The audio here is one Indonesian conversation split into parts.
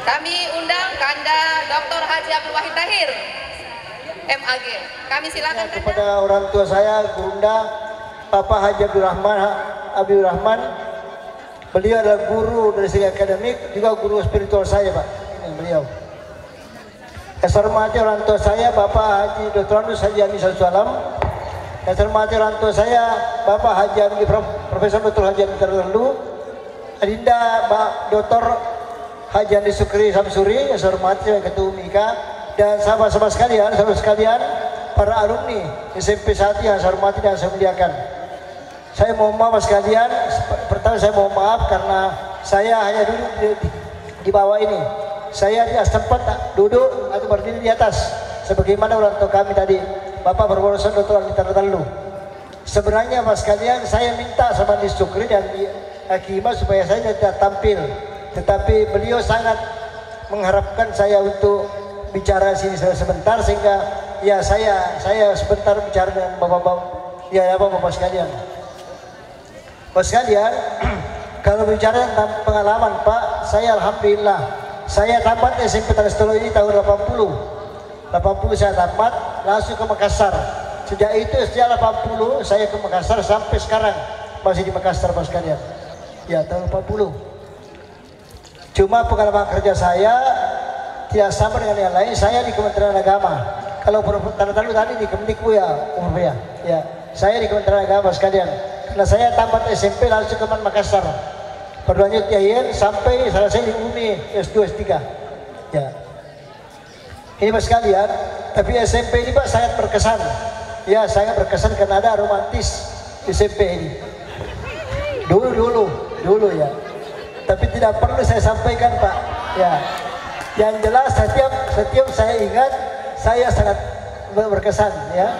Kami undang Kanda Dr. Haji Abdul Wahid Tahir, MAG. Kami silakan kepada orang tua saya, Bunda Bapak Haji Abdul Rahman. Beliau adalah guru dari segi akademik, juga guru spiritual saya, Pak. Ini beliau. Saya hormati orang tua saya, Bapak Haji Dr. Haji Amisal Sualam. Saya hormati orang tua saya, Bapak Haji Profesor Dr. Haji Terlalu, Adinda Pak Dr. Haji Andi Sukri Samsuri. Saya hormati Ketua Mika dan sahabat-sahabat sekalian, para alumni SMP 1 yang saya hormati dan saya muliakan. Saya mohon maaf sekalian. Pertama saya mohon maaf karena saya hanya duduk di bawah ini. Saya tidak sempat duduk atau berdiri di atas sebagaimana orang tua kami tadi, Bapak Profesor Dr. Andi Terlalu. Sebenarnya Mas sekalian, saya minta sama Andi Sukri dan Hakimah supaya saya tidak tampil, tetapi beliau sangat mengharapkan saya untuk bicara sini sebentar, sehingga ya saya sebentar bicara dengan bapak-bapak sekalian. Bapak sekalian, kalau bicara tentang pengalaman Pak, saya alhamdulillah, saya tamat SMP Tanestolo ini tahun 80 saya tamat, langsung ke Makassar. Sejak 80 saya ke Makassar sampai sekarang masih di Makassar Pak sekalian. Ya, tahun 80. Cuma pengalaman kerja saya tidak sama dengan yang lain. Saya di Kementerian Agama. Kalau tadi di Kemdikbud ya, saya di Kementerian Agama sekalian. Karena saya tamat SMP langsung ke Makassar, berlanjut IAIN sampai selesai di UMI S2 S3. Ya, ini Pak sekalian. Tapi SMP ini Pak sangat berkesan. Ya, sangat berkesan karena ada romantis di SMP ini. Dulu ya. Tapi tidak perlu saya sampaikan Pak. Ya, yang jelas setiap saya ingat, saya sangat berkesan ya.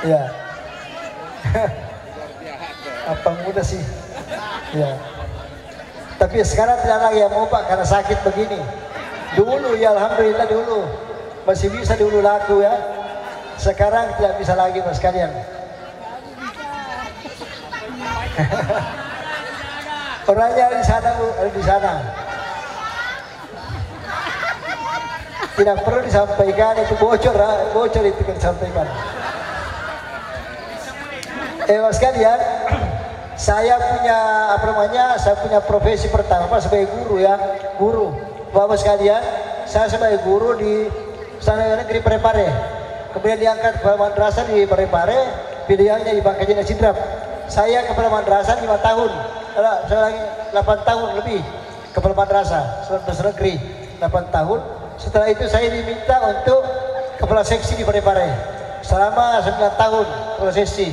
Ya. Apa mudah sih. Ya. Tapi sekarang tidak lagi yang mau Pak karena sakit begini. Dulu ya alhamdulillah dulu masih bisa dulu laku ya. Sekarang tidak bisa lagi Mas sekalian. Orangnya di sana Bu, ada di sana. Tidak perlu disampaikan, itu bocor itu kan disampaikan. Mas sekalian, saya punya profesi pertama sebagai guru ya, guru. Bapak sekalian, saya sebagai guru di Sana Negeri Parepare. Kemudian diangkat kepala madrasah di Parepare, pilihannya di Bangkajen Sidrap. Saya kepala madrasah 5 tahun, saya lagi 8 tahun lebih kepala madrasah negeri 8 tahun. Setelah itu saya diminta untuk kepala seksi di Parepare selama 9 tahun kepala seksi.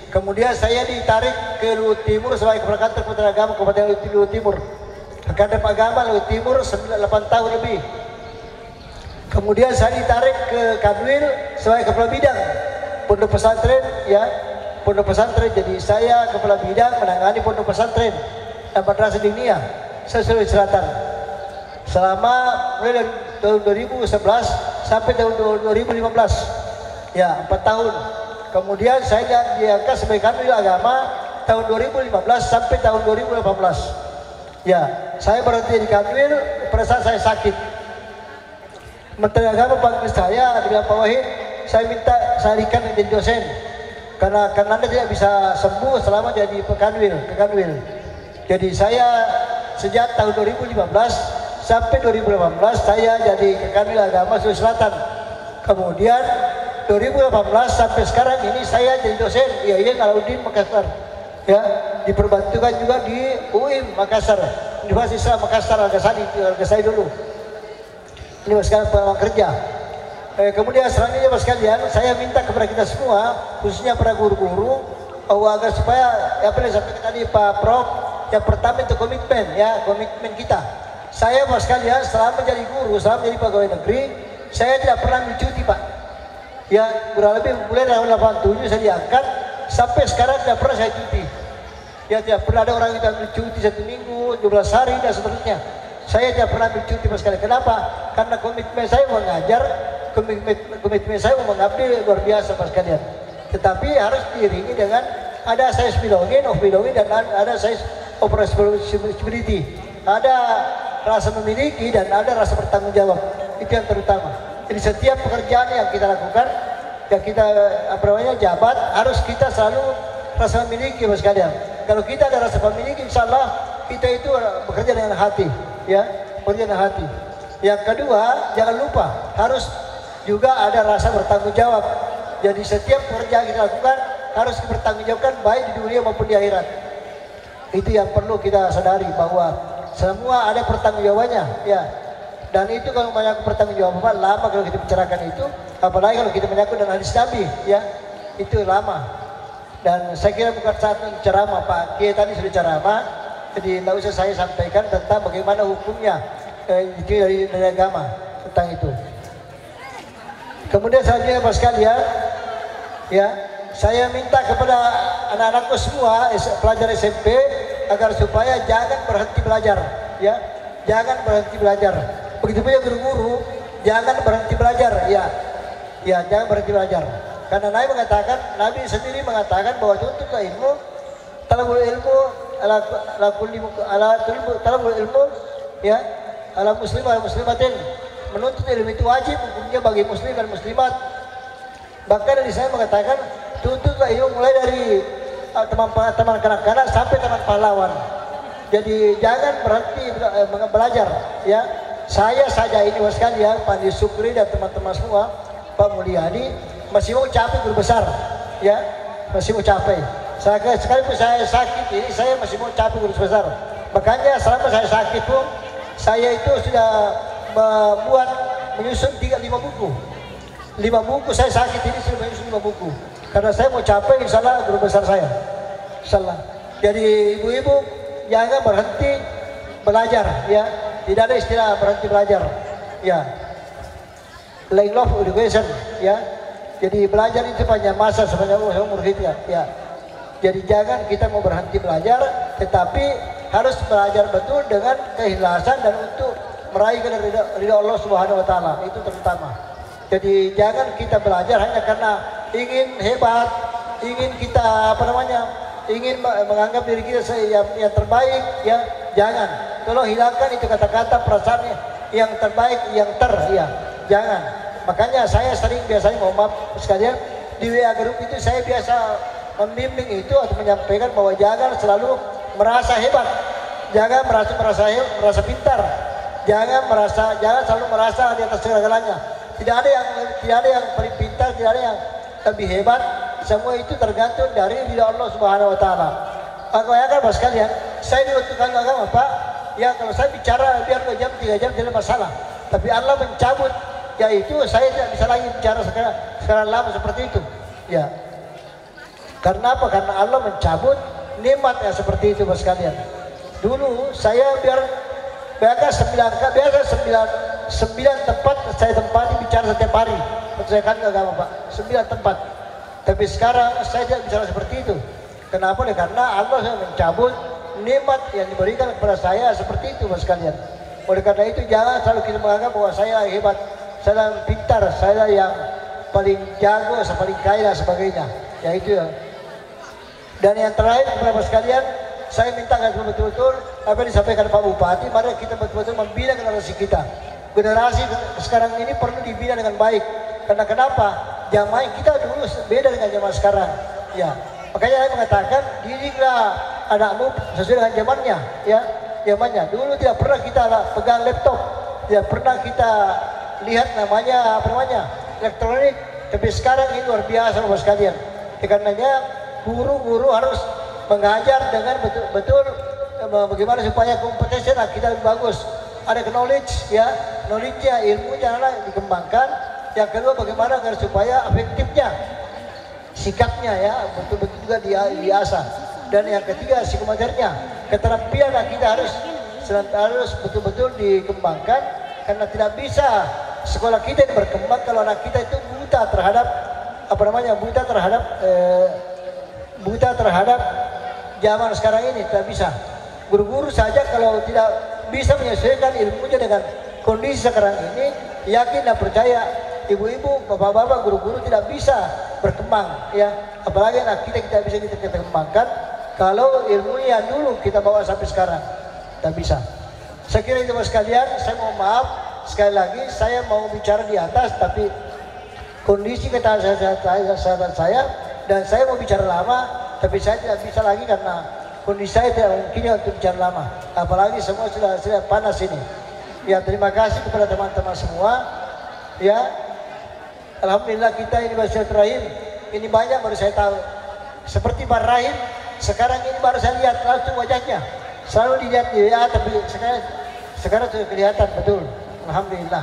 Kemudian saya ditarik ke Luhut Timur sebagai kepala kantor Kementerian Agama Kabupaten Luhut Timur. Kantor Agama Luhut Timur 8 tahun lebih. Kemudian saya ditarik ke Kanwil sebagai kepala bidang pondok pesantren ya, pondok pesantren. Jadi saya kepala bidang menangani pondok pesantren dan madrasah diniyah Sulawesi Selatan selama mulai dari tahun 2011 sampai tahun 2015 ya, 4 tahun. Kemudian saya diangkat sebagai kanwil agama tahun 2015 sampai tahun 2018. Ya, saya berhenti di kanwil pada saat saya sakit. Menteri Agama panggil saya, bilang Pak Wahid, saya minta sarikan menjadi dosen karena Anda tidak bisa sembuh selama jadi ke kanwil. Jadi saya sejak tahun 2015 sampai 2018 saya jadi ke kanwil agama Sulawesi Selatan. Kemudian 2018 sampai sekarang ini saya jadi dosen IAIN Alauddin Makassar. Ya, diperbantukan juga di UIM Makassar, Universitas Islam Makassar Al-Ghazali dulu. Ini Mas sekalian pengalaman kerja. Kemudian selanjutnya Mas sekalian, saya minta kepada kita semua, khususnya para guru-guru, agar supaya apa yang disampaikan tadi Pak Prof, yang pertama itu komitmen kita. Saya Mas sekalian selama menjadi guru, selama menjadi pegawai negeri, saya tidak pernah mencuti Pak. Ya, kurang lebih mulai tahun 87 saya diangkat sampai sekarang tidak pernah saya cuti. Ya, tidak pernah ada orang yang ambil cuti 1 minggu, 12 hari dan seterusnya. Saya tidak pernah ambil cuti Mas sekalian. Kenapa? Karena komitmen saya mengajar, komitmen saya mengabdi luar biasa Mas sekalian. Tetapi harus diiringi dengan ada science belonging, of belonging, dan ada science of responsibility. ada rasa memiliki dan ada rasa bertanggung jawab. Itu yang terutama. Jadi setiap pekerjaan yang kita lakukan, yang kita jabat, harus kita selalu rasa memiliki, Mas sekalian. Kalau kita ada rasa memiliki, insya Allah kita itu bekerja dengan hati, ya, bekerja dengan hati. Yang kedua, jangan lupa harus juga ada rasa bertanggung jawab. Jadi setiap pekerjaan kita lakukan harus dipertanggungjawabkan baik di dunia maupun di akhirat. Itu yang perlu kita sadari, bahwa semua ada pertanggungjawabannya, ya. Dan itu kalau menyangkut pertanggungjawaban lama kalau kita bicarakan itu, apalagi kalau kita menyangkut dengan hadis Nabi, ya, itu lama. Dan saya kira bukan saat ceramah, Pak Kiai tadi sudah ceramah, jadi tidak usah saya sampaikan tentang bagaimana hukumnya dari agama tentang itu. Kemudian selanjutnya Bapak sekalian, ya, saya minta kepada anak-anakku semua pelajar SMP agar supaya jangan berhenti belajar, ya, jangan berhenti belajar. Begitu pun guru-guru jangan berhenti belajar, ya, ya, jangan berhenti belajar. Karena Nabi sendiri mengatakan bahwa tuntutlah ilmu, talabul ilmu talabul ilmu, ya, ala muslim ala muslimatin. Menuntut ilmu itu wajib hukumnya bagi muslim dan muslimat. Bahkan dari saya mengatakan tuntutlah ilmu mulai dari teman kanak-kanak sampai teman pahlawan. Jadi jangan berhenti belajar, ya. Saya saja ini sekalian, Pak Sukri dan teman-teman semua, Pak Mulyadi, masih mau capek guru besar, ya, masih mau capek. Sekalipun saya sakit ini, saya masih mau capek guru besar. Makanya selama saya sakit pun, saya itu sudah menyusun 5 buku. 5 buku saya sakit ini sudah menyusun 5 buku. Karena saya mau capek, insya Allah guru besar saya. Insya Allah. Jadi ibu-ibu jangan berhenti belajar, ya. Tidak ada istilah berhenti belajar, ya. Like love education, ya. Jadi belajar itu panjang masa sepanjang umur kita, ya. Jadi jangan kita mau berhenti belajar, tetapi harus belajar betul dengan keikhlasan dan untuk meraih ridha Allah Subhanahu Wa Taala, itu terutama. Jadi jangan kita belajar hanya karena ingin hebat, ingin kita ingin menganggap diri kita yang terbaik, ya. Jangan. Tolong hilangkan itu kata-kata perasaan yang terbaik, ya. Jangan. Makanya saya biasanya mohon maaf sekalian, di WA grup itu saya biasa membimbing itu atau menyampaikan bahwa jangan selalu merasa hebat, jangan merasa pintar, jangan selalu merasa di atas segala-galanya. Tidak ada yang paling pintar, tidak ada yang lebih hebat. Semua itu tergantung dari ridha Allah Subhanahu Wa Taala. Aku kan Bapak sekalian, saya di waktu agama Pak, ya, kalau saya bicara biar 2 jam 3 jam tidak masalah. Tapi Allah mencabut, yaitu saya tidak bisa lagi bicara sekarang lama seperti itu, ya. Karena apa? Karena Allah mencabut nikmat yang seperti itu Bapak sekalian. Dulu saya biasa 9 tempat saya tempati bicara setiap hari. Percayakan agama Pak, 9 tempat. Tapi sekarang saya tidak bicara seperti itu. Kenapa? Karena Allah mencabut nikmat yang diberikan kepada saya seperti itu Bapak sekalian. Oleh karena itu jangan selalu kita menganggap bahwa saya hebat, saya pintar, saya yang paling jago, saya paling kaya dan sebagainya. Ya itu ya. Dan yang terakhir kepada Bapak sekalian, saya minta betul-betul apa yang disampaikan Pak Bupati, mari kita betul-betul membina generasi kita. Generasi sekarang ini perlu dibina dengan baik. Karena kenapa? Zaman kita dulu beda dengan zaman sekarang. Ya, makanya saya mengatakan didiklah anakmu sesuai dengan zamannya. Ya, zamannya. Dulu tidak pernah kita pegang laptop, tidak pernah kita lihat namanya elektronik. Tapi sekarang ini luar biasa Bapak sekalian. Karenanya guru-guru harus mengajar dengan betul-betul bagaimana supaya kompetensi kita lebih bagus. Ada knowledge, ya, knowledge-nya, ilmunya dikembangkan. Yang kedua bagaimana agar supaya efektifnya, sikapnya, ya, betul-betul juga diasah. Dan yang ketiga psikomotornya, keterampilan kita harus betul-betul dikembangkan. Karena tidak bisa sekolah kita ini berkembang kalau anak kita itu buta terhadap zaman sekarang ini. Tidak bisa. Guru-guru saja kalau tidak bisa menyesuaikan ilmunya dengan kondisi sekarang ini, yakin dan percaya ibu-ibu, bapak-bapak, guru-guru tidak bisa berkembang, ya. Apalagi anak kita bisa kita kembangkan kalau ilmunya dulu kita bawa sampai sekarang. Tidak bisa. Saya kira itu Bapak sekalian, saya mohon maaf sekali lagi, saya mau bicara di atas tapi kondisi kesehatan saya dan saya mau bicara lama tapi saya tidak bisa lagi karena kondisi saya tidak mungkin untuk bicara lama, apalagi semua sudah panas ini. Ya, terima kasih kepada teman-teman semua. Ya, alhamdulillah kita ini bersilaturahim. Ini banyak baru saya tahu. Seperti Pak Rahim, sekarang ini baru saya lihat langsung wajahnya. Selalu dilihat di WA, tapi sekarang sudah kelihatan betul. Alhamdulillah.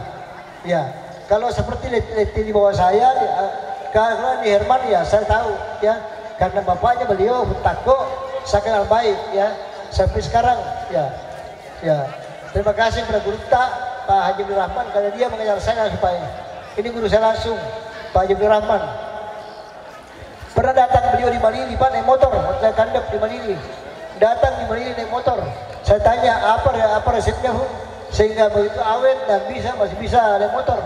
Ya, kalau seperti di bawah saya, ya, kalau di Herman ya saya tahu ya, karena bapaknya beliau Tako, saya kenal baik ya. Sampai sekarang ya. Terima kasih kepada guru Pak Haji Abdul Rahman karena dia mengajar saya supaya ini guru saya langsung, Pak Haji Abdul Rahman. Pernah datang beliau di Malili, Pak, naik motor, saya kandep di Malili. Datang di Malili naik motor. Saya tanya apa resepnya, Bu? Sehingga begitu awet dan masih bisa naik motor.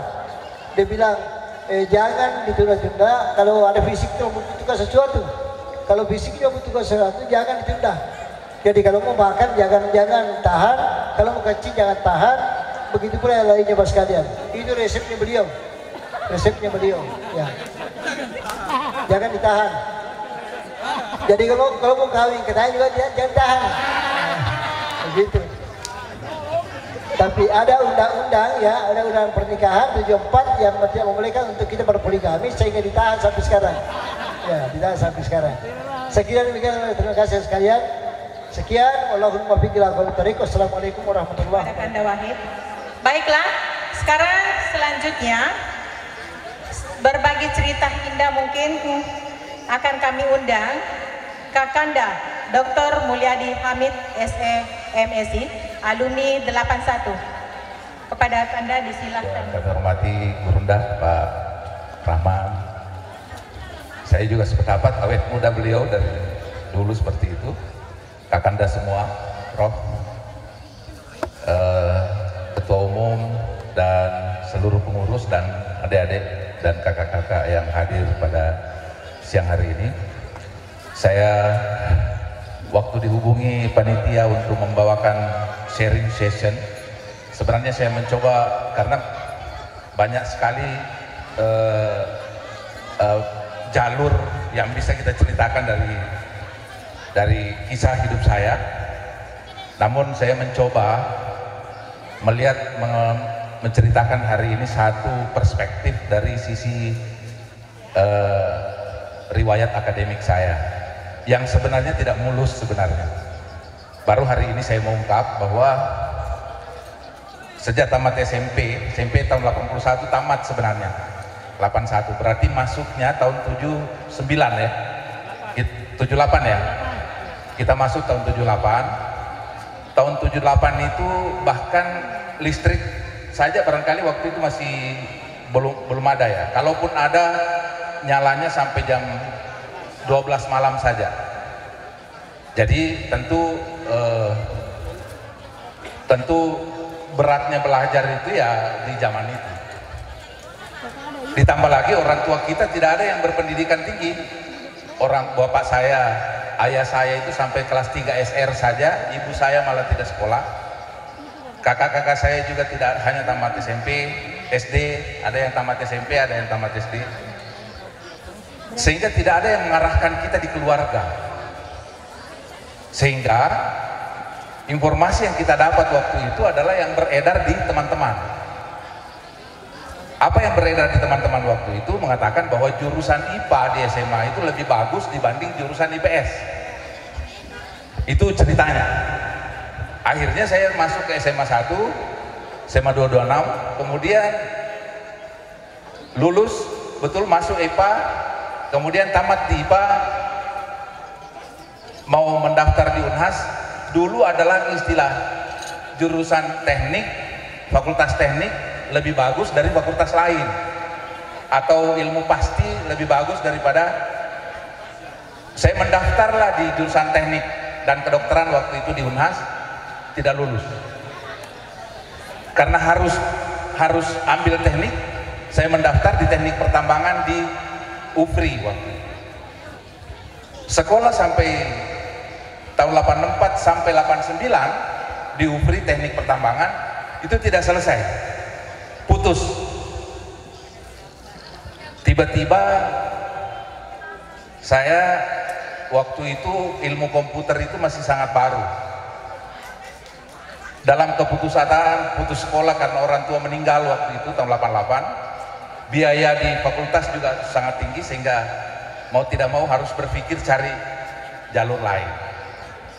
Dia bilang, jangan ditunda-tunda. Kalau ada fisik itu membutuhkan sesuatu. Kalau fisiknya membutuhkan sesuatu, jangan ditunda. Jadi kalau mau makan jangan tahan, kalau mau kencing jangan tahan. Begitu pula yang lainnya Bapak sekalian. Itu resepnya beliau. Ya. Jangan ditahan. Jadi kalau mau kawin katanya juga jangan tahan. Begitu. Tapi ada undang-undang ya, ada undang pernikahan 74 yang tidak membolehkan untuk kita berpoligami sehingga ditahan sampai sekarang. Ya, ditahan sampai sekarang. Sekian demikian, terima kasih sekalian. Sekian, Allahumma fiqil al-tariq. Assalamualaikum warahmatullahi wabarakatuh. Baiklah, sekarang selanjutnya berbagi cerita indah mungkin akan kami undang Kakanda Dr. Mulyadi Hamid SE MSI alumni 81. Kepada Kakanda disilahkan. Kami hormati Gurunda Pak Rahman. Saya juga sependapat, awet muda beliau dari dulu seperti itu. Kakanda semua, Prof, Ketua Umum dan seluruh pengurus dan adik-adik dan kakak-kakak yang hadir pada siang hari ini. Saya waktu dihubungi panitia untuk membawakan sharing session, sebenarnya saya mencoba karena banyak sekali jalur yang bisa kita ceritakan dari kisah hidup saya. Namun saya mencoba menceritakan hari ini satu perspektif dari sisi riwayat akademik saya yang sebenarnya tidak mulus sebenarnya. Baru hari ini saya mengungkap bahwa sejak tamat SMP tahun 81 tamat sebenarnya 81, berarti masuknya tahun 79 ya, 78 ya, kita masuk tahun 78. Tahun 78 itu bahkan listrik saja barangkali waktu itu masih belum ada ya, kalaupun ada nyalanya sampai jam 12 malam saja. Jadi tentu beratnya belajar itu ya di zaman itu. Ditambah lagi orang tua kita tidak ada yang berpendidikan tinggi. Orang bapak saya, ayah saya itu sampai kelas 3 SR saja, ibu saya malah tidak sekolah. Kakak-kakak saya juga tidak hanya tamat SMP, SD, ada yang tamat SMP, ada yang tamat SD. Sehingga tidak ada yang mengarahkan kita di keluarga. Sehingga informasi yang kita dapat waktu itu adalah yang beredar di teman-teman. Apa yang beredar di teman-teman waktu itu mengatakan bahwa jurusan IPA di SMA itu lebih bagus dibanding jurusan IPS. Itu ceritanya. Akhirnya saya masuk ke SMA 1, SMA 226, kemudian lulus, betul masuk IPA, kemudian tamat di IPA, mau mendaftar di Unhas. Dulu adalah istilah jurusan teknik, fakultas teknik lebih bagus dari fakultas lain, atau ilmu pasti lebih bagus daripada. Saya mendaftarlah di jurusan teknik dan kedokteran waktu itu di Unhas, tidak lulus karena harus ambil teknik. Saya mendaftar di teknik pertambangan di UFRI waktu itu. Sekolah sampai tahun 84 sampai 89 di UFRI teknik pertambangan itu tidak selesai, putus. Tiba-tiba saya waktu itu ilmu komputer itu masih sangat baru. Dalam keputusan putus sekolah karena orang tua meninggal waktu itu tahun 88, biaya di fakultas juga sangat tinggi sehingga mau tidak mau harus berpikir cari jalur lain.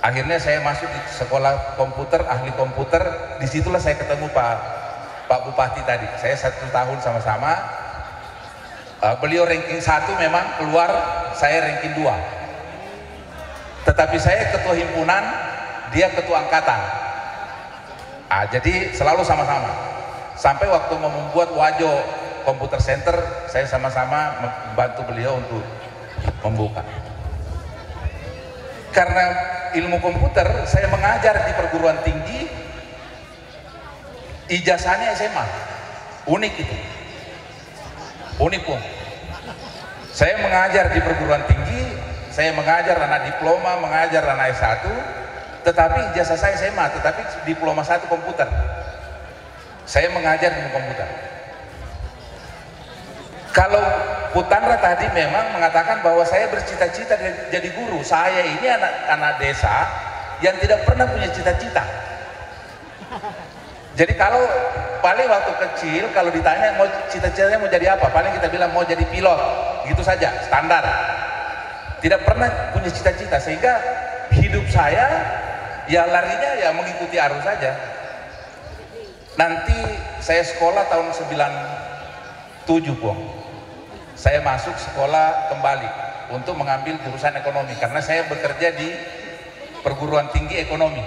Akhirnya saya masuk di sekolah komputer, ahli komputer. Disitulah saya ketemu Pak Bupati tadi. Saya 1 tahun sama-sama. Beliau ranking 1 memang keluar, saya ranking 2. Tetapi saya ketua himpunan, dia ketua angkatan. Jadi selalu sama-sama. Sampai waktu membuat Wajo Computer Center, saya sama-sama membantu beliau untuk membuka. Karena ilmu komputer, saya mengajar di perguruan tinggi, ijazahnya SMA. Unik itu. Unik pun. Saya mengajar di perguruan tinggi, saya mengajar anak diploma, mengajar anak S1, tetapi ijazah saya SMA, tetapi diploma 1 komputer. Saya mengajar ilmu komputer. Kalau Putandra tadi memang mengatakan bahwa saya bercita-cita jadi guru. Saya ini anak desa yang tidak pernah punya cita-cita. Jadi kalau paling waktu kecil kalau ditanya mau cita-citanya mau jadi apa, paling kita bilang mau jadi pilot, gitu saja, standar. Tidak pernah punya cita-cita, sehingga hidup saya ya larinya ya mengikuti arus saja. Nanti saya sekolah tahun 97 Puang. Saya masuk sekolah kembali untuk mengambil jurusan ekonomi karena saya bekerja di perguruan tinggi ekonomi.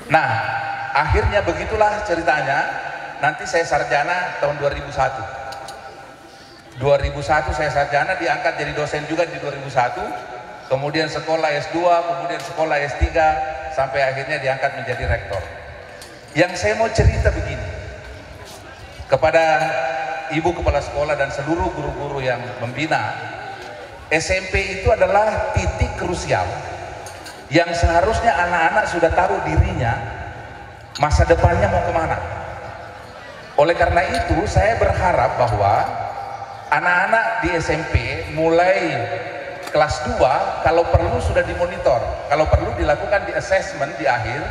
Nah, akhirnya begitulah ceritanya. Nanti saya sarjana tahun 2001. 2001 saya sarjana, diangkat jadi dosen juga di 2001. Kemudian sekolah S2, kemudian sekolah S3, sampai akhirnya diangkat menjadi rektor. Yang saya mau cerita begini kepada Ibu Kepala Sekolah dan seluruh guru-guru yang membina, SMP itu adalah titik krusial yang seharusnya anak-anak sudah taruh dirinya masa depannya mau kemana. Oleh karena itu saya berharap bahwa anak-anak di SMP mulai kelas 2 kalau perlu sudah dimonitor, kalau perlu dilakukan di assessment di akhir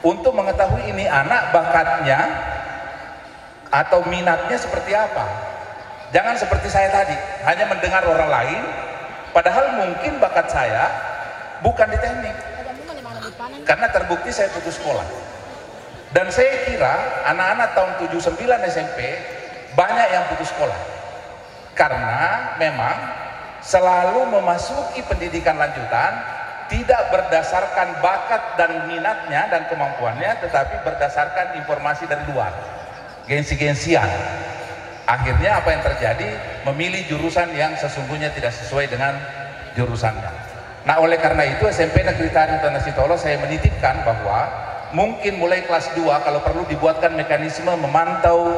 untuk mengetahui ini anak bakatnya atau minatnya seperti apa. Jangan seperti saya tadi, hanya mendengar orang lain, padahal mungkin bakat saya bukan di teknik. Karena terbukti saya putus sekolah. Dan saya kira anak-anak tahun 79 SMP banyak yang putus sekolah. Karena memang selalu memasuki pendidikan lanjutan tidak berdasarkan bakat dan minatnya dan kemampuannya, tetapi berdasarkan informasi dari luar. Gengsi-gengsian. Akhirnya apa yang terjadi? Memilih jurusan yang sesungguhnya tidak sesuai dengan jurusannya. Nah, oleh karena itu SMP Negeri Tanah Sitolo saya menitipkan bahwa mungkin mulai kelas 2 kalau perlu dibuatkan mekanisme memantau,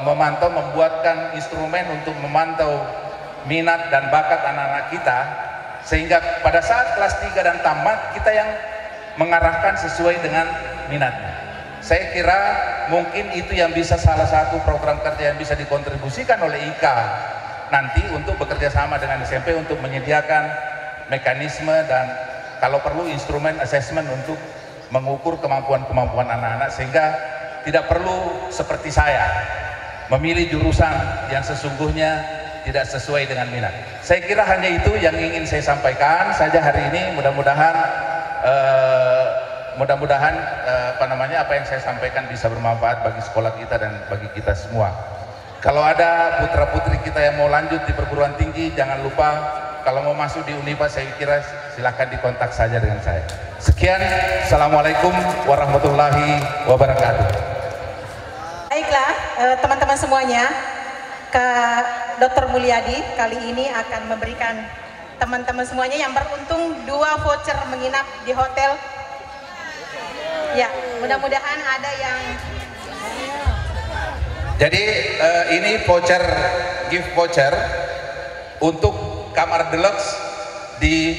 membuatkan instrumen untuk memantau minat dan bakat anak-anak kita, sehingga pada saat kelas 3 dan tamat kita yang mengarahkan sesuai dengan minatnya. Saya kira mungkin itu yang bisa salah satu program kerja yang bisa dikontribusikan oleh IKA nanti untuk bekerja sama dengan SMP untuk menyediakan mekanisme dan kalau perlu instrumen assessment untuk mengukur kemampuan-kemampuan anak-anak, sehingga tidak perlu seperti saya memilih jurusan yang sesungguhnya tidak sesuai dengan minat. Saya kira hanya itu yang ingin saya sampaikan saja hari ini. Mudah-mudahan apa yang saya sampaikan bisa bermanfaat bagi sekolah kita dan bagi kita semua. Kalau ada putra-putri kita yang mau lanjut di perguruan tinggi, jangan lupa kalau mau masuk di Unifa, saya kira silahkan dikontak saja dengan saya. Sekian, Assalamualaikum warahmatullahi wabarakatuh. Baiklah, teman-teman semuanya, Kak Dr. Mulyadi kali ini akan memberikan teman-teman semuanya yang beruntung 2 voucher menginap di hotel. Ya, mudah-mudahan ada yang... Jadi ini voucher, gift voucher untuk kamar deluxe di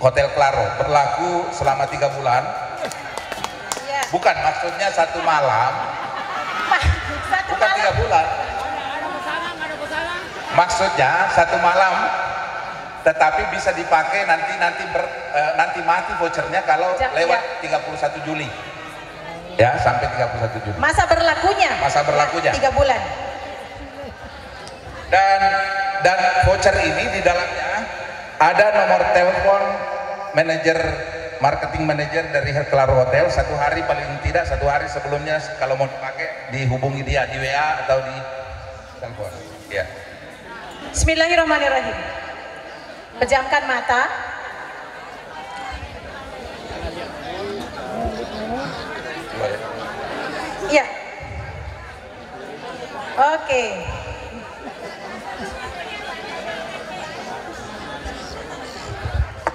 Hotel Claro berlaku selama 3 bulan. Ya. Bukan, maksudnya 1 malam. Satu Bukan 3 bulan. Maksudnya 1 malam, tetapi bisa dipakai nanti mati vouchernya kalau lewat 31 Juli. Ya, sampai 31 Juli. Masa berlakunya? Masa berlakunya. 3 bulan. Dan voucher ini di dalamnya ada nomor telepon marketing manager dari Claro Hotel. 1 hari paling tidak 1 hari sebelumnya kalau mau dipakai dihubungi dia di WA atau di telepon. Ya. Bismillahirrahmanirrahim. Pejamkan mata. Iya. Oke.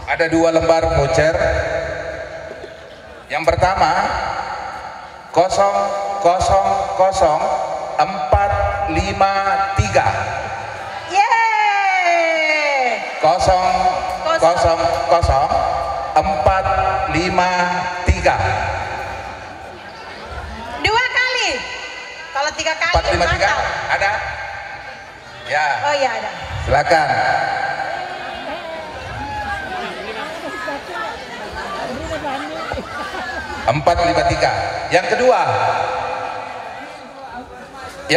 Ada 2 lembar voucher. Yang pertama 000453 Yeay. 000453 2 kali. Kalau 3 kali 453 ada? Ya. Oh iya ada. Silakan. Empat lima tiga. Yang kedua 00000116.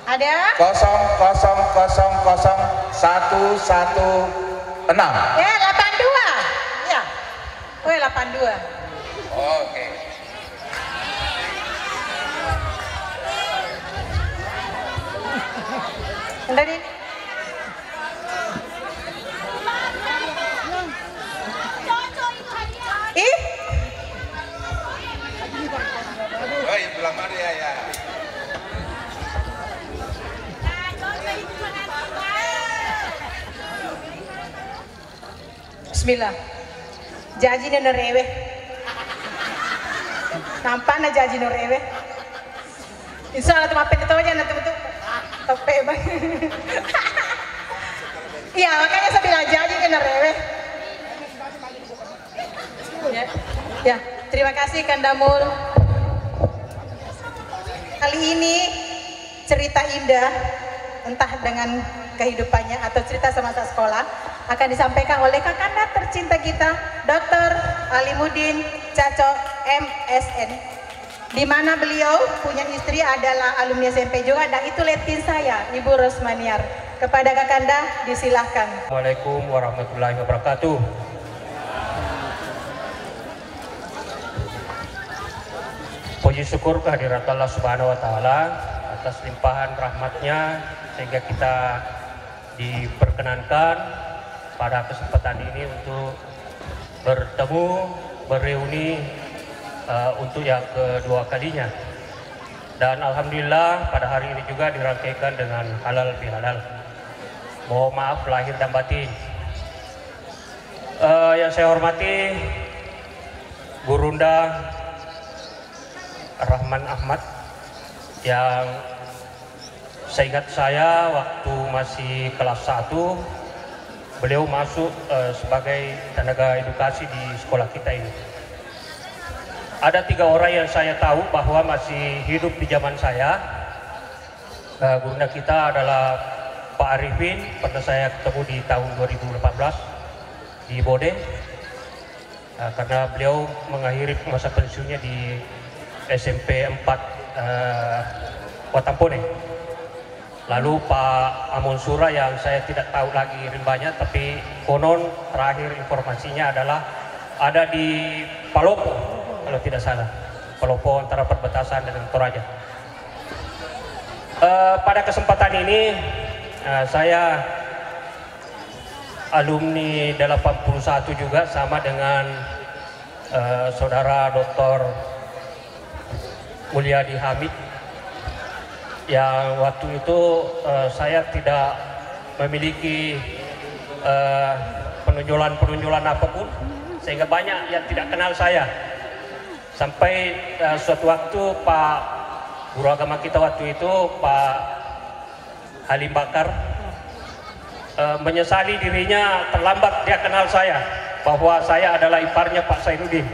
Ada? 00000116. Ya 82. Ya. Oh 82. Oke. Tadi. Ih. Oh, itu lamar ya. Bismillah. Jaji na rewe. Nampak na jaji na rewe. Insya Allah tumapit itu aja nanti betul. Tope bang. Iya makanya saya bilang jaji na rewe. Ya, terima kasih Kandamul. Kali ini cerita indah, entah dengan kehidupannya atau cerita semasa sekolah, akan disampaikan oleh kakanda tercinta kita, Dr. Alimuddin Caco MSN, di mana beliau punya istri adalah alumni SMP juga, dan itu letin saya, Ibu Rosmaniar. Kepada kakanda disilahkan. Assalamualaikum warahmatullahi wabarakatuh. Puji syukur kehadirat Allah Subhanahu wa Ta'ala atas limpahan rahmatnya sehingga kita diperkenankan pada kesempatan ini untuk bertemu, bereuni untuk yang kedua kalinya. Dan alhamdulillah pada hari ini juga dirangkaikan dengan halal bihalal. Mohon maaf lahir dan batin. Yang saya hormati Gurunda Rahman Ahmad, yang seingat saya waktu masih kelas 1 beliau masuk sebagai tenaga edukasi di sekolah kita ini. Ada 3 orang yang saya tahu bahwa masih hidup di zaman saya. Gurunda kita adalah Pak Arifin, pernah saya ketemu di tahun 2018 di Bode, karena beliau mengakhiri masa pensiunnya di SMP 4 Watampone. Lalu Pak Amun Sura yang saya tidak tahu lagi rimbanya, tapi konon terakhir informasinya adalah ada di Palopo kalau tidak salah, Palopo antara perbatasan dengan Toraja. Pada kesempatan ini saya alumni 81 juga, sama dengan saudara Dr. Mulyadi Hamid, yang waktu itu saya tidak memiliki penonjolan apapun, sehingga banyak yang tidak kenal saya. Sampai suatu waktu Pak Guru Agama kita waktu itu, Pak Halim Bakar, menyesali dirinya terlambat dia kenal saya, bahwa saya adalah iparnya Pak Zainuddin.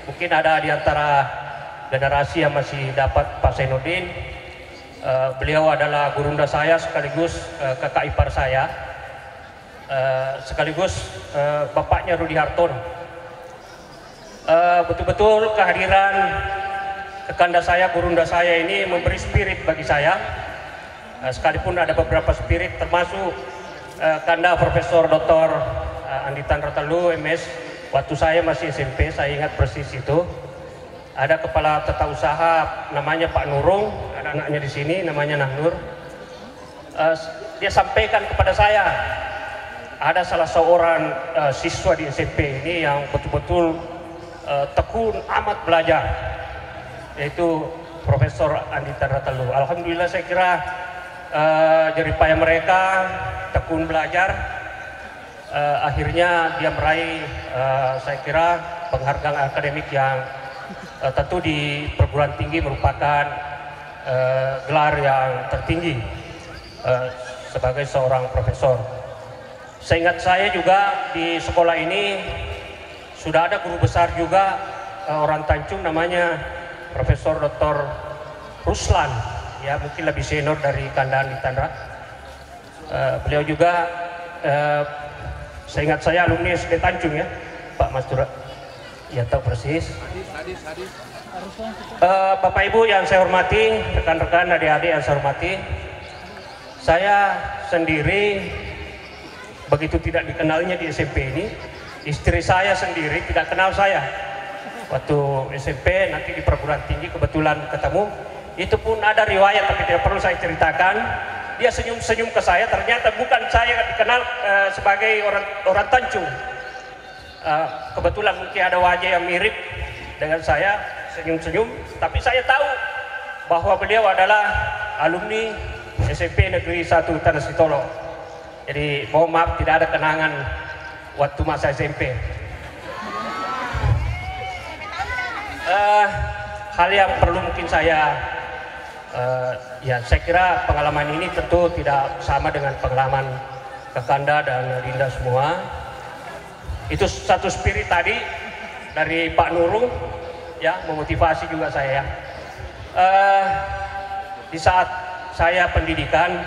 Mungkin ada di antara generasi yang masih dapat Pak Zainuddin. Beliau adalah gurunda saya sekaligus kakak ipar saya, sekaligus bapaknya Rudi Hartono. Betul-betul kehadiran kekanda saya, gurunda saya ini memberi spirit bagi saya. Sekalipun ada beberapa spirit, termasuk kanda Profesor Dr. Anditan Ratalu MS, waktu saya masih SMP, saya ingat persis itu. Ada kepala tata usaha namanya Pak Nurung, ada anaknya di sini namanya Nahnur. Dia sampaikan kepada saya, ada salah seorang siswa di SMP ini yang betul-betul tekun amat belajar, yaitu Profesor Anditan Ratalu. Alhamdulillah, saya kira jeripaya mereka tekun belajar, akhirnya dia meraih saya kira penghargaan akademik yang tentu di perguruan tinggi merupakan gelar yang tertinggi sebagai seorang profesor. Seingat saya juga di sekolah ini sudah ada guru besar juga orang Tanjung, namanya Profesor Dr. Ruslan, ya mungkin lebih senior dari Kanda Anditandra. Beliau juga seingat saya alumni SD Tanjung ya, Pak Mastura. Ya tahu persis. Bapak Ibu yang saya hormati, rekan-rekan adik-adik yang saya hormati, saya sendiri begitu tidak dikenalnya di SMP ini, istri saya sendiri tidak kenal saya. Waktu SMP, nanti di perguruan tinggi kebetulan ketemu, itu pun ada riwayat tapi tidak perlu saya ceritakan. Dia senyum-senyum ke saya, ternyata bukan saya yang dikenal sebagai orang Tanjung. Kebetulan mungkin ada wajah yang mirip dengan saya, senyum-senyum, tapi saya tahu bahwa beliau adalah alumni SMP Negeri 1 Tanah Sitolo. Jadi mohon maaf tidak ada kenangan waktu masa SMP. Hal yang perlu mungkin saya ya saya kira pengalaman ini tentu tidak sama dengan pengalaman Kakanda dan Dinda semua. Itu satu spirit tadi dari Pak Nurung ya, memotivasi juga saya. Di saat saya pendidikan,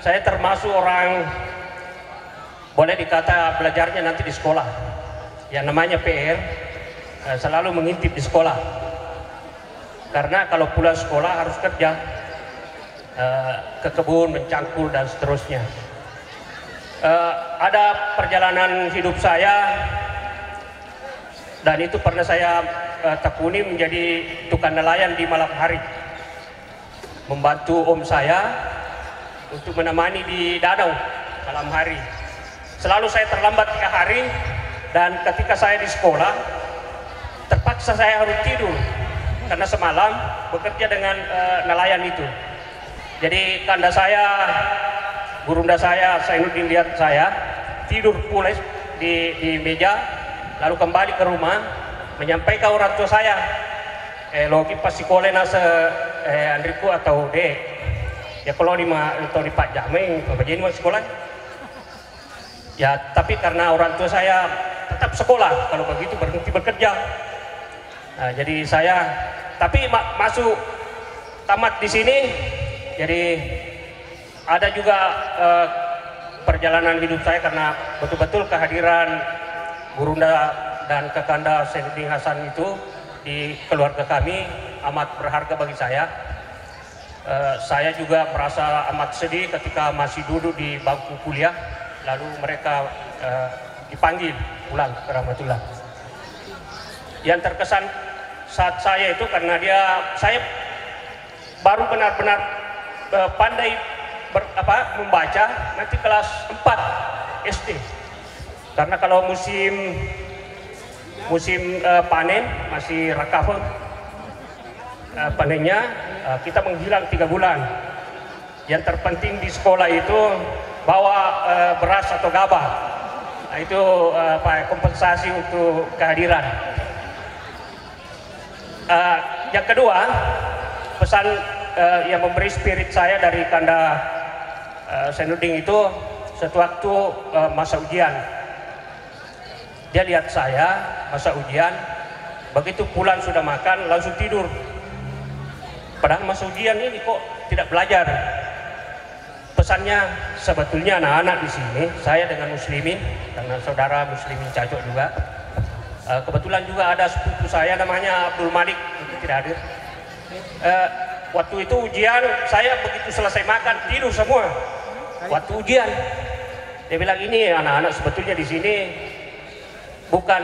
saya termasuk orang boleh dikata belajarnya nanti di sekolah. Yang namanya PR, selalu mengintip di sekolah. Karena kalau pulang sekolah harus kerja, ke kebun, mencangkul dan seterusnya. Ada perjalanan hidup saya, dan itu pernah saya tekuni menjadi tukang nelayan di malam hari, membantu om saya untuk menemani di danau malam hari. Selalu saya terlambat 3 hari, dan ketika saya di sekolah terpaksa saya harus tidur karena semalam bekerja dengan nelayan itu. Jadi kanda saya, gurunda saya, Zainuddin lihat saya tidur pulas di meja, lalu kembali ke rumah menyampaikan orang tua saya, logi pas sekolah nase Andriku atau dek, ya kalau di Pak Jameng, begini mas sekolah. Ya tapi karena orang tua saya tetap sekolah, kalau begitu berhenti bekerja. Nah, jadi saya tapi masuk tamat di sini, jadi ada juga perjalanan hidup saya karena betul-betul kehadiran gurunda dan Kakanda Zainuddin Hasan itu di keluarga kami amat berharga bagi saya. Saya juga merasa amat sedih ketika masih duduk di bangku kuliah, lalu mereka dipanggil pulang ke Rahmatullah. Yang terkesan saat saya itu karena saya baru benar-benar pandai membaca nanti kelas 4 SD. Karena kalau musim panen masih rakafel panennya, kita menghilang 3 bulan. Yang terpenting di sekolah itu bawa beras atau gabah. Nah, itu kompensasi untuk kehadiran. Yang kedua, pesan yang memberi spirit saya dari Kanda Senuding itu suatu waktu masa ujian, dia lihat saya masa ujian, begitu pulang sudah makan langsung tidur. Padahal masa ujian ini kok tidak belajar. Pesannya sebetulnya anak-anak di sini, saya dengan muslimin, karena saudara muslimin Cacok juga. Kebetulan juga ada sepupu saya namanya Abdul Malik, itu tidak hadir. Waktu itu ujian, saya begitu selesai makan tidur semua. Waktu ujian, dia bilang ini anak-anak sebetulnya di sini bukan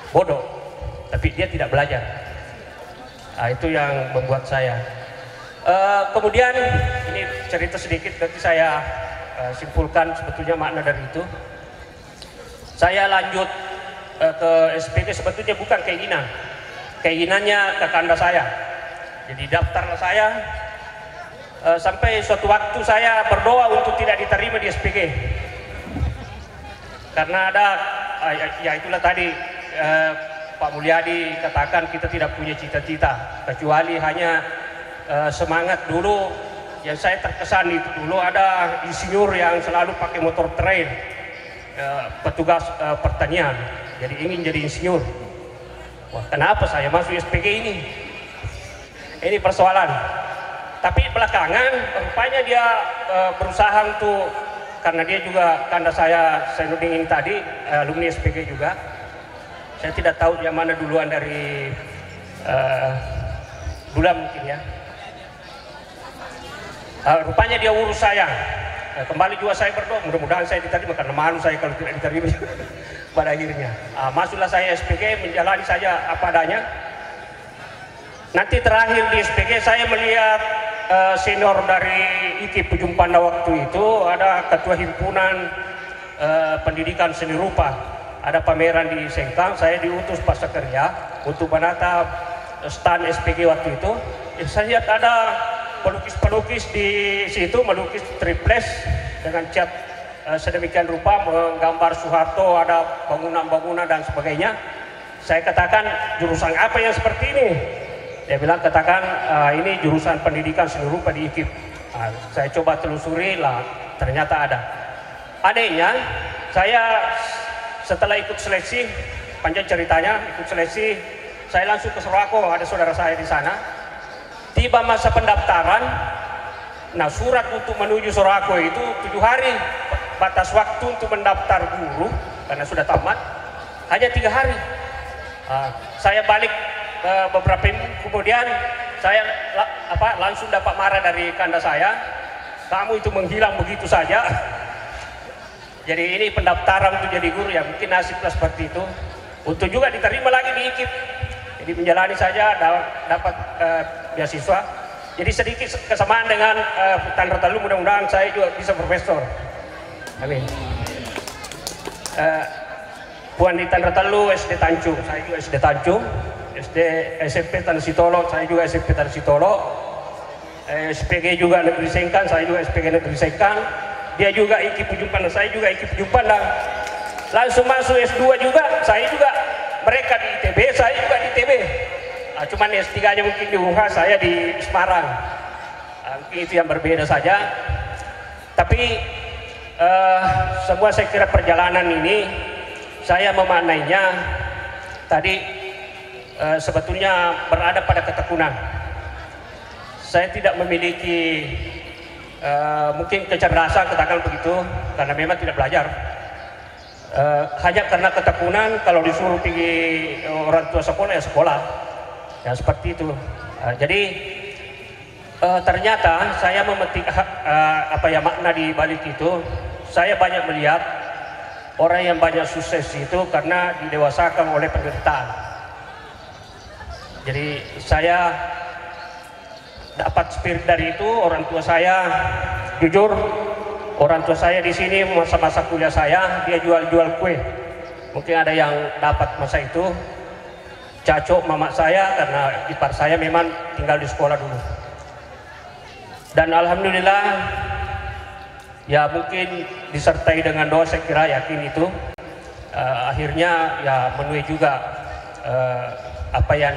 bodoh, tapi dia tidak belajar. Nah, itu yang membuat saya. Kemudian ini cerita sedikit, nanti saya simpulkan sebetulnya makna dari itu. Saya lanjut ke SPG sebetulnya bukan keinginannya kakanda saya. Jadi daftarlah saya, sampai suatu waktu saya berdoa untuk tidak diterima di SPG. Karena ada, ya itulah tadi Pak Mulyadi katakan kita tidak punya cita-cita, kecuali hanya semangat dulu. Yang saya terkesan itu dulu ada insinyur yang selalu pakai motor trail, petugas pertanian, jadi ingin jadi insinyur. Wah, kenapa saya masuk SPG ini? Ini persoalan. Tapi belakangan rupanya dia berusaha untuk, karena dia juga kanda saya Senuding ini tadi alumni SPG juga. Saya tidak tahu yang mana duluan dari Dula mungkin ya. Rupanya dia urus saya. Kembali juga saya berdoa, mudah-mudahan saya diterima, karena malu saya kalau tidak diterima. Pada akhirnya masuklah saya SPG, menjalani saja apa adanya. Nanti terakhir di SPG saya melihat senior dari IKIP Ujung Panda waktu itu, ada ketua himpunan pendidikan seni rupa, ada pameran di Sengkang. Saya diutus Pak Sekerja untuk menata stand SPG waktu itu. Saya lihat ada pelukis-pelukis di situ melukis triples dengan cat sedemikian rupa, menggambar Soeharto, ada bangunan-bangunan dan sebagainya. Saya katakan, jurusan apa yang seperti ini? Dia bilang, katakan ini jurusan pendidikan seni rupa di IKIP. Saya coba telusuri lah, ternyata ada. Adanya, saya setelah ikut seleksi, panjang ceritanya, ikut seleksi, saya langsung ke Sorako, ada saudara saya di sana. Tiba masa pendaftaran, nah surat untuk menuju Sorako itu 7 hari, batas waktu untuk mendaftar guru, karena sudah tamat, hanya 3 hari. Saya balik beberapa minggu kemudian, saya langsung dapat marah dari kanda saya, kamu itu menghilang begitu saja. Jadi ini pendaftaran untuk jadi guru, ya mungkin nasiblah seperti itu. Untuk juga diterima lagi di IKIP, jadi menjalani saja, dapat beasiswa. Jadi sedikit kesamaan dengan Tandra Talu, mudah-mudahan saya juga bisa profesor. Amin. Puan di Tandra Talu, SD Tanjung, saya juga SD Tanjung. SMP Tanah Sitolo, saya juga SMP Tanah Sitolo. SPG juga Negeri Sengkang, saya juga SPG Negeri Sengkang. Dia juga IKIP Ujung Pandang, saya juga IKIP Ujung Pandang. Langsung masuk S2 juga, saya juga. Mereka di ITB, saya juga di ITB. Cuman S3-nya mungkin di UNHA, saya di Semarang. Mungkin itu yang berbeda saja. Tapi semua saya kira perjalanan ini, saya memaknainya tadi sebetulnya berada pada ketekunan. Saya tidak memiliki mungkin kecerdasan, katakan begitu, karena memang tidak belajar. Hanya karena ketekunan, kalau disuruh pergi orang tua sekolah, ya sekolah. Ya seperti itu. Jadi ternyata saya memetik makna di balik itu. Saya banyak melihat orang yang banyak sukses itu karena didewasakan oleh penderitaan. Jadi saya dapat spirit dari itu. Orang tua saya, jujur, orang tua saya di sini masa-masa kuliah saya, dia jual-jual kue. Mungkin ada yang dapat masa itu. Cacok mama saya, karena ipar saya memang tinggal di sekolah dulu. Dan alhamdulillah, ya mungkin disertai dengan doa, saya kira yakin itu. Akhirnya ya menuai juga apa yang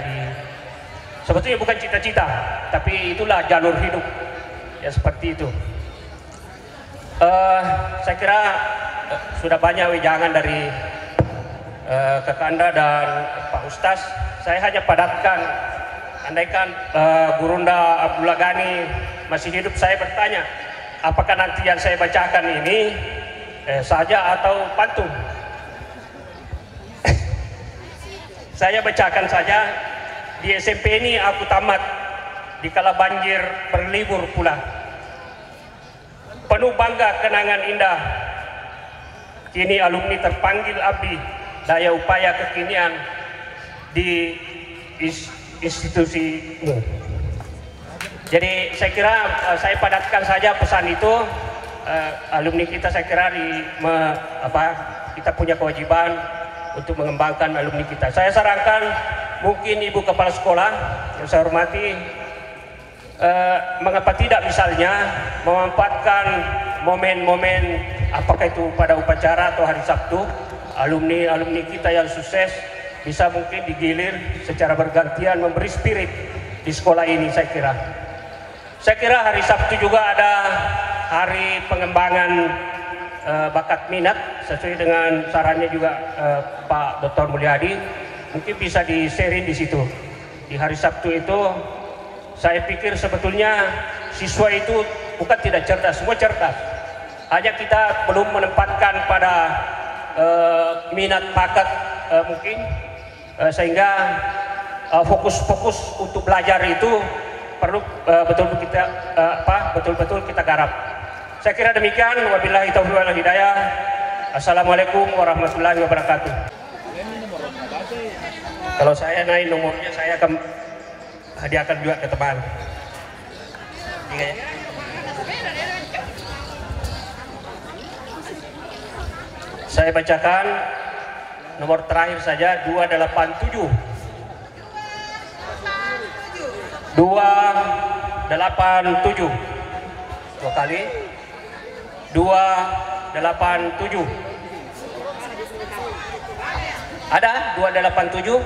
sebetulnya bukan cita-cita, tapi itulah jalur hidup. ya seperti itu. Saya kira sudah banyak wejangan dari Kakanda dan Pak Ustaz. Saya hanya padatkan, andaikan Gurunda Abdullah Ghani masih hidup, saya bertanya, apakah nanti yang saya bacakan ini saja atau pantun? Saya bacakan saja. Di SMP ini aku tamat dikala banjir berlibur pulang. Penuh bangga kenangan indah. Kini alumni terpanggil abdi daya upaya kekinian di institusi. Jadi saya kira saya padatkan saja pesan itu. Alumni kita saya kira kita punya kewajiban untuk mengembangkan alumni kita. Saya sarankan mungkin Ibu Kepala Sekolah yang saya hormati, mengapa tidak misalnya memanfaatkan momen-momen apakah itu pada upacara atau hari Sabtu, alumni kita yang sukses bisa mungkin digilir secara bergantian memberi spirit di sekolah ini. Saya kira hari Sabtu juga ada hari pengembangan bakat minat sesuai dengan sarannya juga Pak Dr. Mulyadi. Mungkin bisa di-sharing di situ. Di hari Sabtu itu saya pikir sebetulnya siswa itu bukan tidak cerdas, semua cerdas. Hanya kita belum menempatkan pada minat bakat mungkin sehingga fokus untuk belajar itu perlu betul-betul kita garap. Saya kira demikian. Wabillahi taufiq wal hidayah. Assalamualaikum warahmatullahi wabarakatuh. Kalau saya naik nomornya, saya akan hadiahkan juga ke teman. Saya bacakan nomor terakhir saja, 287. 287. Dua kali. 287. Ada 287.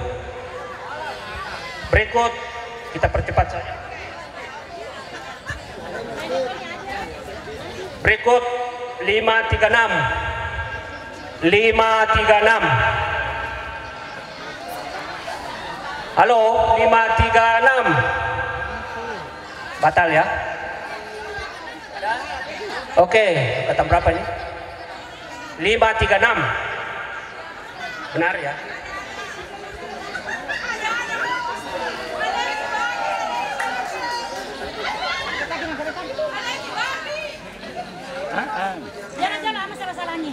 Berikut kita percepat saja. Berikut 536. 536. Halo, 536. Batal ya? Oke, kata berapa ini? 536. Benar ya? Jangan masalah-salahnya.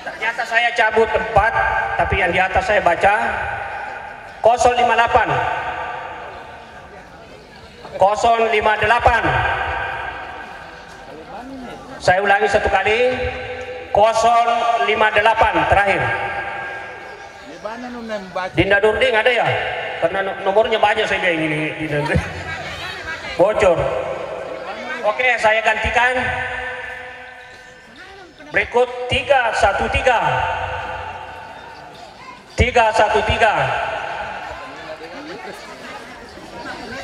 Ternyata saya cabut 4, tapi yang di atas saya baca 058. 058. Saya ulangi satu kali. 058 terakhir. Dinda Durding ada ya? Karena nomornya banyak saya bilang ini Dinda Durding. Bocor. Oke, saya gantikan. Berikut 313. 313.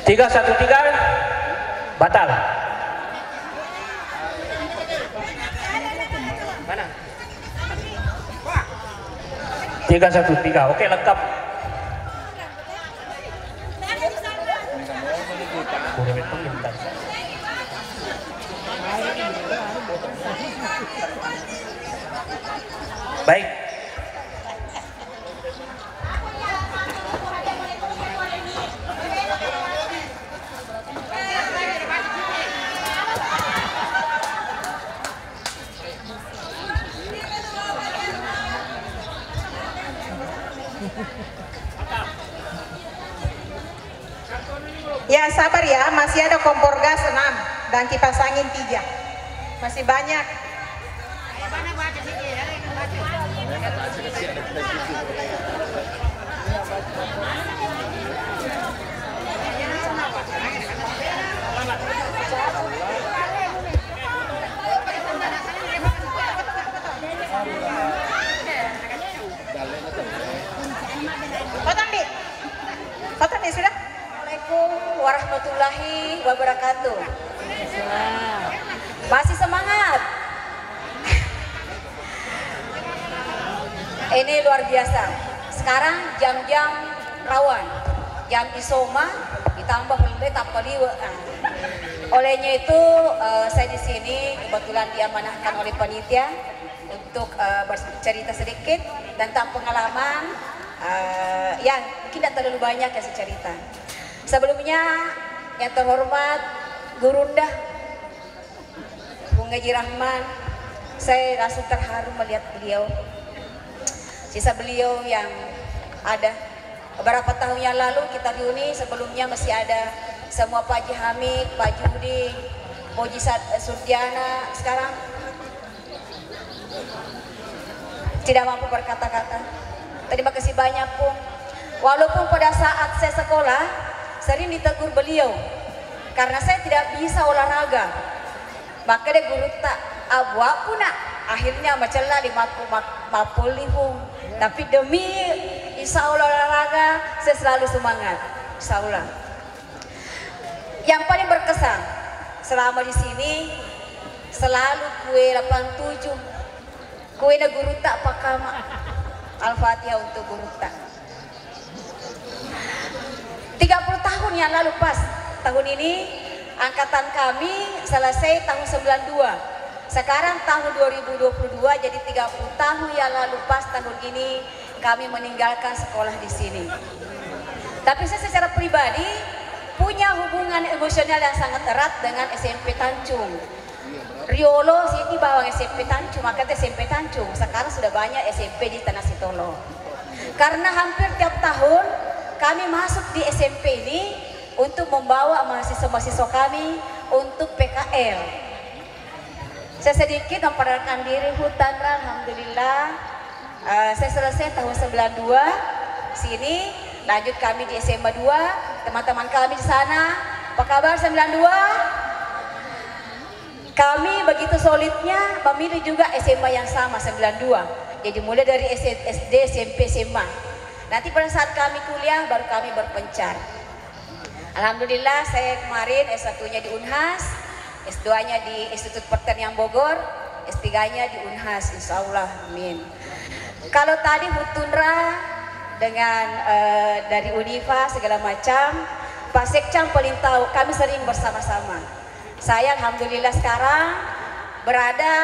313 batal. Mana? 313. Oke, lengkap. Baik. Ya sabar ya, masih ada kompor gas 6 dan kipas angin 3. Masih banyak. Assalamualaikum warahmatullahi Swastiastu. Masih semangat. Ini luar biasa. Sekarang jam-jam rawan, jam isoma ditambah tapaliwa. Olehnya itu saya di sini kebetulan diamanahkan oleh panitia untuk bercerita sedikit tentang pengalaman yang mungkin tidak terlalu banyak yang saya cerita. Sebelumnya yang terhormat Gurunda Bung Haji Rahman, saya langsung terharu melihat beliau. Sisa beliau yang ada beberapa tahun yang lalu kita diuni, sebelumnya masih ada semua Pak Haji Hamid, Pak Judi, Moji Surdiana, sekarang tidak mampu berkata-kata. Terima kasih banyak Pung. Walaupun pada saat saya sekolah sering ditegur beliau karena saya tidak bisa olahraga. Maka dia guru tak abu aku nak. Akhirnya macamlah di mapulihung. Tapi demi insya Allah olahraga saya selalu semangat. Insya Allah. Yang paling berkesan selama di sini selalu kue 87. Kue na guru tak pakama. Al-Fatihah untuk guru tak. 30 tahun yang lalu pas tahun ini angkatan kami selesai tahun 92. Sekarang tahun 2022, jadi 30 tahun yang lalu pas tahun ini kami meninggalkan sekolah di sini. Tapi saya secara pribadi punya hubungan emosional yang sangat erat dengan SMP Tanjung. Riolo sini bawang SMP Tanjung, makanya SMP Tanjung. Sekarang sudah banyak SMP di Tanah Sitolo. Karena hampir tiap tahun kami masuk di SMP ini untuk membawa mahasiswa-mahasiswa kami untuk PKL. Saya sedikit memperkenalkan diri Hutanra, alhamdulillah. Saya selesai tahun 92 sini, lanjut kami di SMA 2, teman-teman kami di sana. Apa kabar 92? Kami begitu solidnya memilih juga SMA yang sama 92. Jadi mulai dari SD, SMP, SMA. Nanti pada saat kami kuliah baru kami berpencar. Alhamdulillah saya kemarin S1-nya di Unhas, S2-nya di Institut Pertanian Bogor, S3-nya di Unhas, insya Allah, amin. Kalau tadi Hutunra dengan dari Unifa segala macam, Pak Sekcam paling tahu, kami sering bersama-sama. Saya alhamdulillah sekarang berada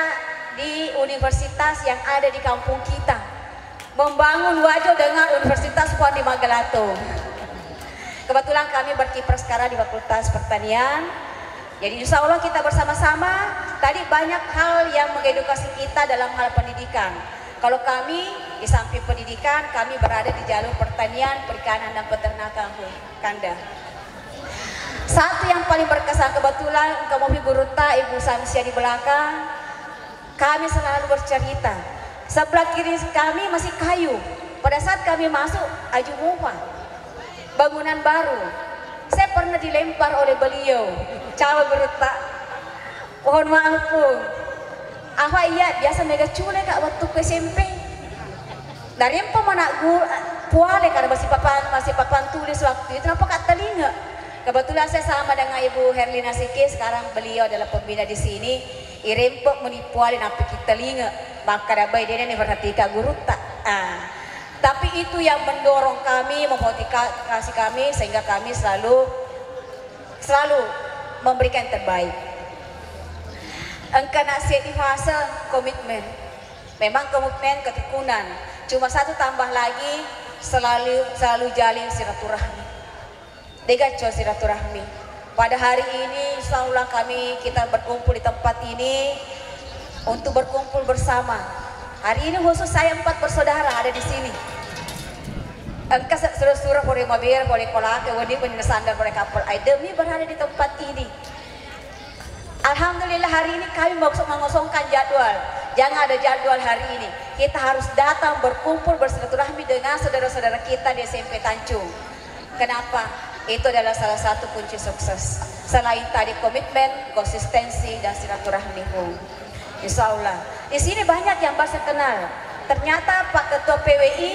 di universitas yang ada di kampung kita, membangun wajah dengan Universitas Puan di Magalato. Kebetulan kami berkiprah sekarang di Fakultas Pertanian. Jadi insya Allah kita bersama-sama. Tadi banyak hal yang mengedukasi kita dalam hal pendidikan. Kalau kami di samping pendidikan, kami berada di jalur pertanian, perikanan dan peternakan kanda. Satu yang paling berkesan kebetulan Kamofi Guruta, Ibu Samsia di belakang, kami selalu bercerita. Sebelah kiri kami masih kayu. Pada saat kami masuk Ajumufa, bangunan baru, saya pernah dilempar oleh beliau. Cawa Guruta, mohon maaf Pung. Apa iya biasa mega cule kak waktu ke SMP. Dari empo mana puale karena masih papan tulis waktu itu, kenapa kak telinga? Kebetulan saya sama dengan Ibu Herlina Siki, sekarang beliau adalah pembina di sini. Irempok menipuale napi kita telinga, maka dabai dia nih perhatikan Guruta. Tapi itu yang mendorong kami, memotivasi kami sehingga kami selalu memberikan yang terbaik. Engkau nasihat di fase komitmen. Memang komitmen ketekunan. Cuma satu tambah lagi, selalu jalin silaturahmi. Degaco silaturahmi. Pada hari ini insya Allah kita berkumpul di tempat ini untuk berkumpul bersama. Hari ini khusus saya 4 bersaudara ada di sini. Engkau surah boleh mabir, boleh kolak, wani sandal, boleh kapal. Demi berada di tempat ini. Alhamdulillah hari ini kami mengosongkan jadwal. Jangan ada jadwal hari ini. Kita harus datang berkumpul bersilaturahmi dengan saudara-saudara kita di SMP Tanjung. Kenapa? Itu adalah salah satu kunci sukses. Selain tadi komitmen, konsistensi dan silaturahmi. Insya Allah. Di sini banyak yang baru kenal. Ternyata Pak Ketua PWI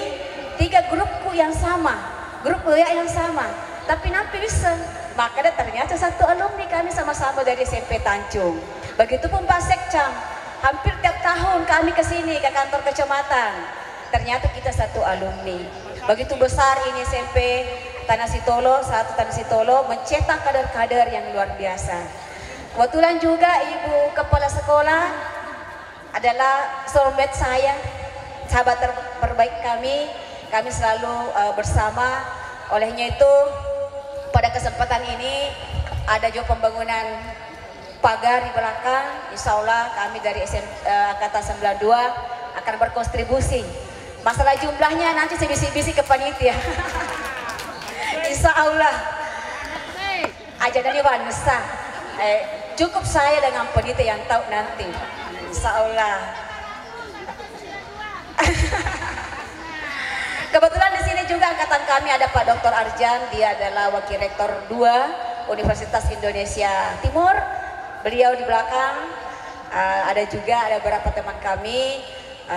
3 grupku yang sama, grup WA yang sama. tapi nampi bisa. Maka ternyata satu alumni kami sama-sama dari SMP Tanjung. Begitupun Pak Sekcam, hampir tiap tahun kami ke sini ke kantor kecamatan. Ternyata kita satu alumni. Begitu besar ini SMP Tanah Sitolo, satu Tanah Sitolo mencetak kader-kader yang luar biasa. Kebetulan juga Ibu Kepala Sekolah adalah soulmate saya, sahabat terbaik kami. Kami selalu bersama. Olehnya itu pada kesempatan ini ada juga pembangunan pagar di belakang. Insya Allah kami dari Angkatan 92 akan berkontribusi. Masalah jumlahnya nanti saya bisik-bisik ke panitia. Insya Allah aja dari Wansa. Cukup saya dengan panitia yang tahu nanti. Insya Allah. Kebetulan di sini juga angkatan kami ada Pak Dr. Arjan, dia adalah Wakil Rektor 2 Universitas Indonesia Timur. Beliau di belakang. Ada beberapa teman kami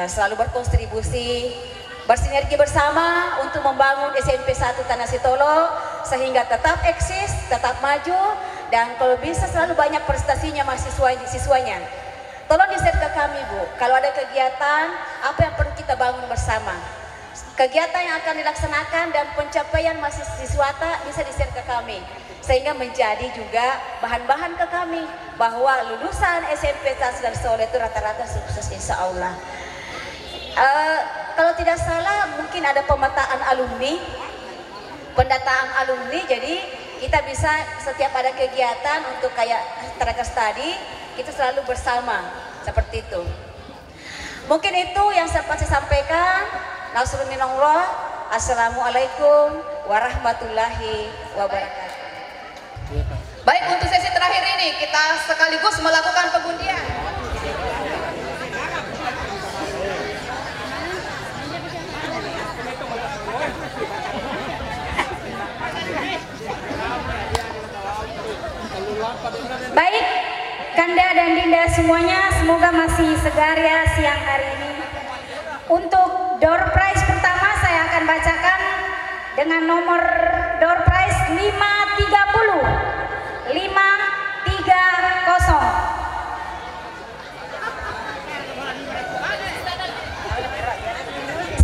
selalu berkontribusi, bersinergi bersama untuk membangun SMP 1 Tanah Sitolo sehingga tetap eksis, tetap maju, dan kalau bisa selalu banyak prestasinya siswanya. Tolong di-share ke kami, Bu, kalau ada kegiatan apa yang perlu kita bangun bersama. Kegiatan yang akan dilaksanakan dan pencapaian mahasiswa bisa di-share ke kami sehingga menjadi juga bahan-bahan ke kami bahwa lulusan SMP Tanah Sitolo itu rata-rata sukses insya Allah. Kalau tidak salah mungkin ada pendataan alumni, jadi kita bisa setiap ada kegiatan untuk kayak tenaga studi kita selalu bersama seperti itu. Mungkin itu yang sempat saya sampaikan. Nasrul minallah. Assalamualaikum warahmatullahi wabarakatuh. Baik, untuk sesi terakhir ini kita sekaligus melakukan pengundian. Baik, Kanda dan Dinda semuanya, semoga masih segar ya siang hari ini. Untuk door prize pertama saya akan bacakan dengan nomor door prize 530.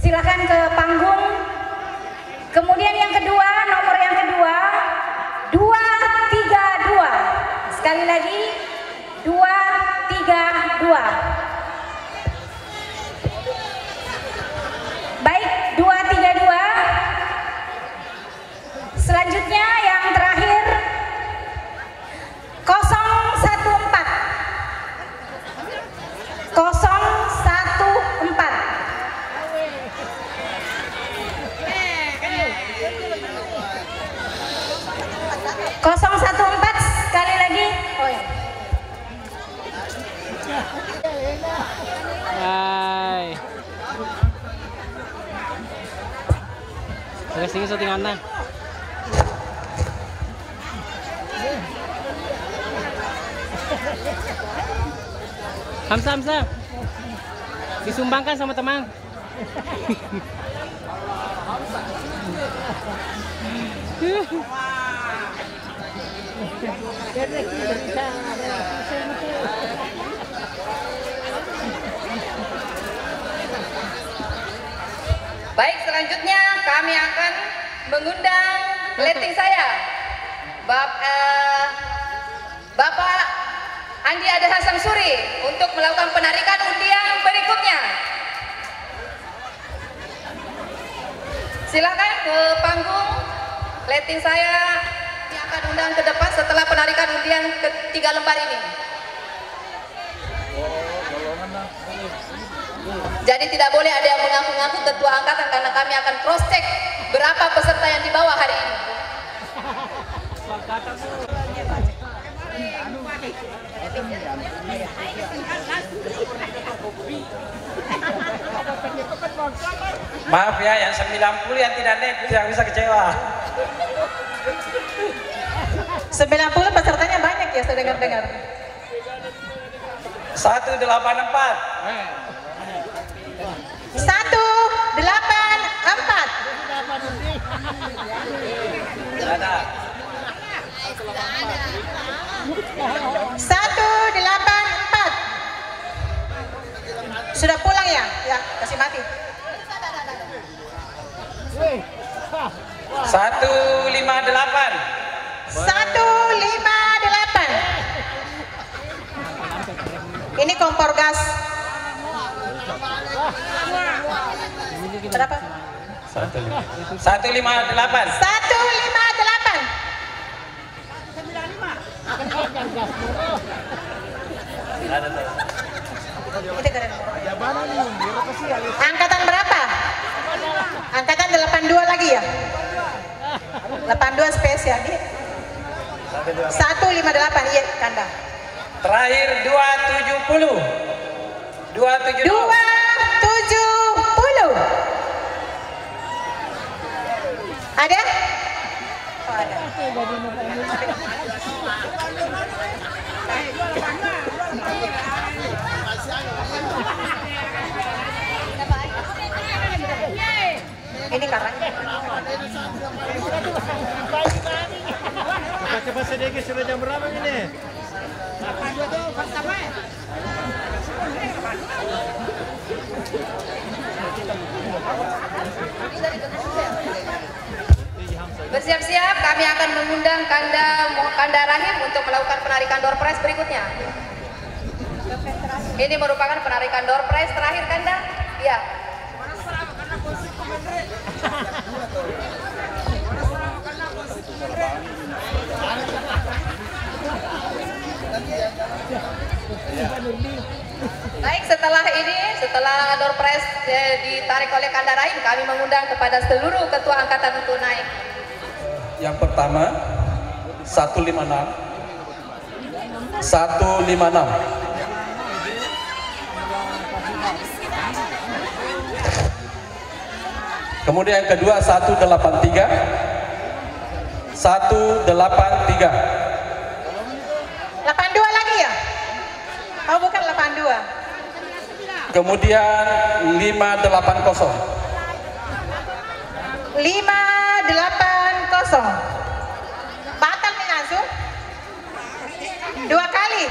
Silakan ke panggung. Kemudian yang kedua, nomor yang kedua 232. Sekali lagi 232. Baik, 232. Selanjutnya yang terakhir 014. 014 sekali lagi. Oh ya. Hai. Sige syutingan na. Hamsa, disumbangkan sama teman. Baik, selanjutnya kami akan mengundang letting saya Bapak Andi Adha Samsuri untuk melakukan penarikan undian berikutnya. Silakan ke panggung. Letting saya yang akan undang ke depan setelah penarikan undian ketiga lembar ini. Jadi tidak boleh ada yang mengaku-ngaku ketua angkatan karena kami akan cross check berapa peserta yang dibawa hari ini. Maaf ya, yang 90 yang tidak net yang bisa kecewa. 90 pesertanya banyak ya, saya dengar-dengar. 184. 184. Sudah pulang ya? Ya, kasih mati. 158. 158. Ini kompor gas. Berapa? 158. 158. Angkatan berapa? Angkatan 82 lagi ya? 82 spesial nih. 158 iya Kanda. Terakhir 270. 270. 270. Ada? Oh, ada. Ini karangnya. Cepat sedikit, sudah jam berapa ini? Bersiap-siap, kami akan mengundang Kanda Rahim untuk melakukan penarikan door prize berikutnya. Ini merupakan penarikan door prize terakhir Kanda. Iya. Baik, setelah door prize ditarik oleh Kanda Rahim, kami mengundang kepada seluruh ketua angkatan untuk naik. Yang pertama 156. 156. Kemudian yang kedua 183. 183. 82 lagi ya? Oh bukan 82. Kemudian 580. 580. Batal nih Azu. 2 kali.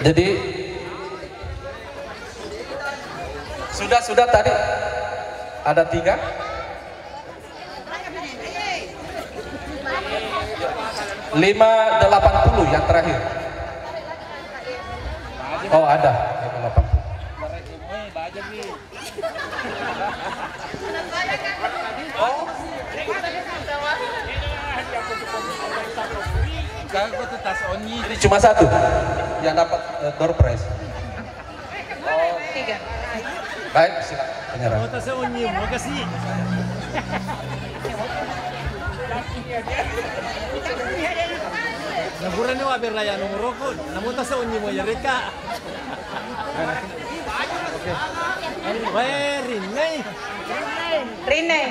Jadi sudah tadi ada 3. Lima 80 yang terakhir. Oh ada 580. Jadi cuma 1 yang dapat door prize. 3. Baik, silakan penyerah. Naburan ni wabir raya nomor ko. Namunta sa unyi mo yarika. Weh, Rine. Rine.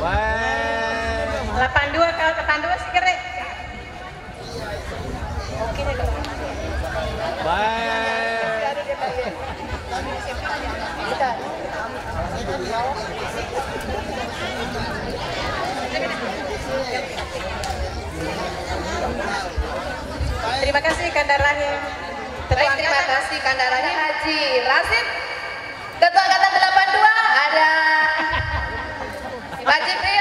Weh. 82 kalau 82 sih kere. Oke deh kalau. Terima kasih Kanda Rahim. Baik, terima kasih Kanda Rahim. Haji Rasid. Ketua angkatan 82 ada Pak Jifri.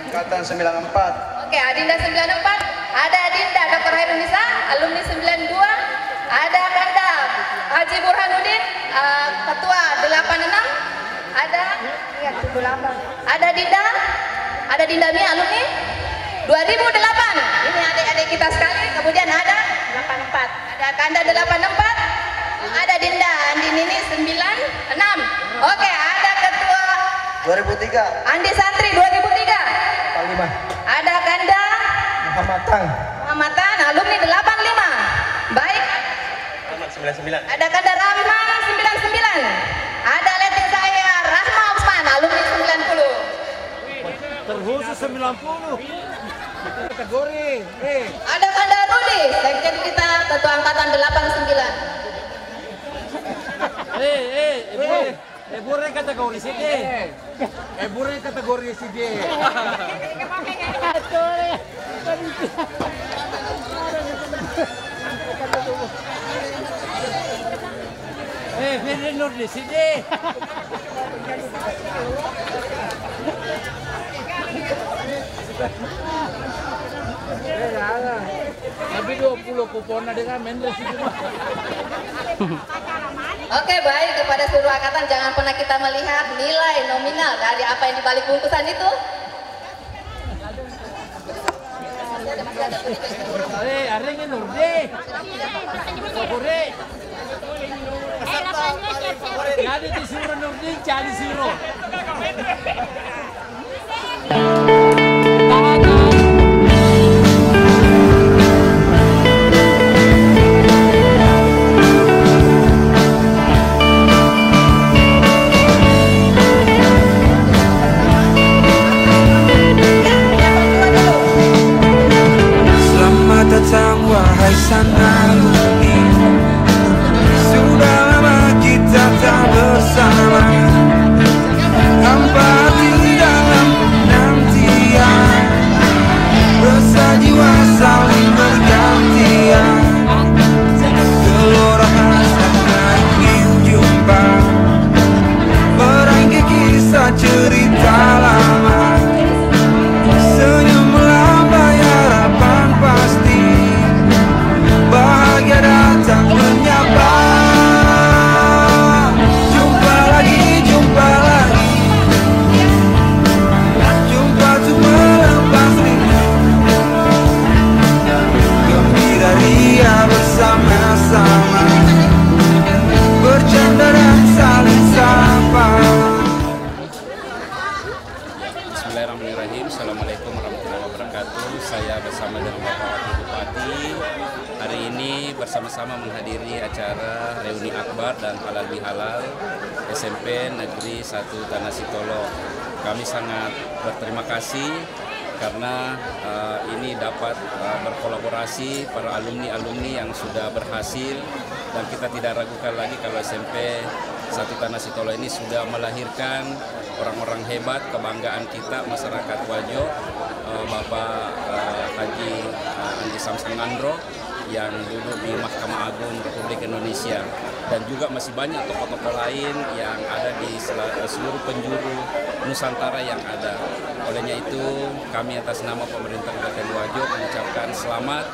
Angkatan 94. Oke, Adinda 94. Ada Adinda Dr. Hairun Nisa, alumni 92. Ada Kanda Haji Burhanuddin, ketua 86. Ada 78. Ada Dinda Mi, alumni 2008. Ini adik-adik kita sekali. Kemudian ada 84. Ada Kanda 84. Ada Dinda Andini 96. Oke, ada ketua 2003. Andi Santri 2003. 45. Ada Kanda Muhammad Tan, alumni 85. Baik. 99. Ada Kanda Rahman 99. Ada letting saya Rahma Usman, alumni 90. Terkhusus 90. Kategori. Ada Kanda Rudi, sekjen kita Ketua Angkatan 89. Boleh kategori sini. Boleh kategori sini. Nur di sini. Tapi 20 kupon dengan Mendes itu. Oke, baik, kepada seluruh angkatan jangan pernah kita melihat nilai nominal dari apa yang dibalik bungkusan itu. Aringin Nurdi. Kore. Jadi disuruh Nurdi jadi suruh. Selamat datang wahai sang alumni. Sudah lama kita tak bersama, hampa di dalam penantian, bersajiwa saling bergantian. Gelora hasratnya ingin jumpa, merangkai kisah cerita lama. Senyum melambai harapan pasti, bahagia datang menyapa. Jumpa lagi, jumpa lagi, jumpa untuk melepas rindu. Gembira ria bersama-sama, bercanda dan saling sapa. Bismillahirrahmanirrahim. Assalamualaikum warahmatullahi wabarakatuh. Saya bersama dengan Bapak Wakil Bupati hari ini bersama-sama menghadiri acara reuni akbar dan halal bihalal SMP Negeri 1 Tanah Sitolo. Kami sangat berterima kasih karena ini dapat berkolaborasi para alumni-alumni yang sudah berhasil, dan kita tidak ragukan lagi kalau SMP 1 Tanah Sitolo ini sudah melahirkan orang-orang hebat, kebanggaan kita masyarakat Wajo, Bapak Haji Andi Samsung Andro yang duduk di Mahkamah Agung Republik Indonesia, dan juga masih banyak tokoh-tokoh lain yang ada di seluruh penjuru Nusantara yang ada. Olehnya itu kami atas nama pemerintah Kabupaten Wajo mengucapkan selamat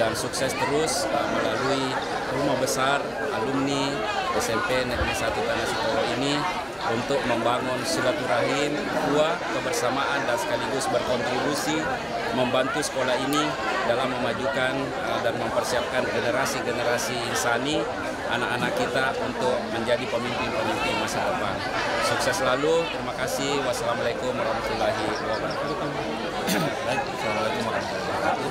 dan sukses terus melalui rumah besar alumni SMP Negeri 1 Tanah Sitolo ini untuk membangun silaturahim, ukhuwah, kebersamaan, dan sekaligus berkontribusi membantu sekolah ini dalam memajukan dan mempersiapkan generasi-generasi insani anak-anak kita untuk menjadi pemimpin-pemimpin masa depan. Sukses selalu, terima kasih. Wassalamualaikum warahmatullahi wabarakatuh. Baik, assalamualaikum warahmatullahi wabarakatuh.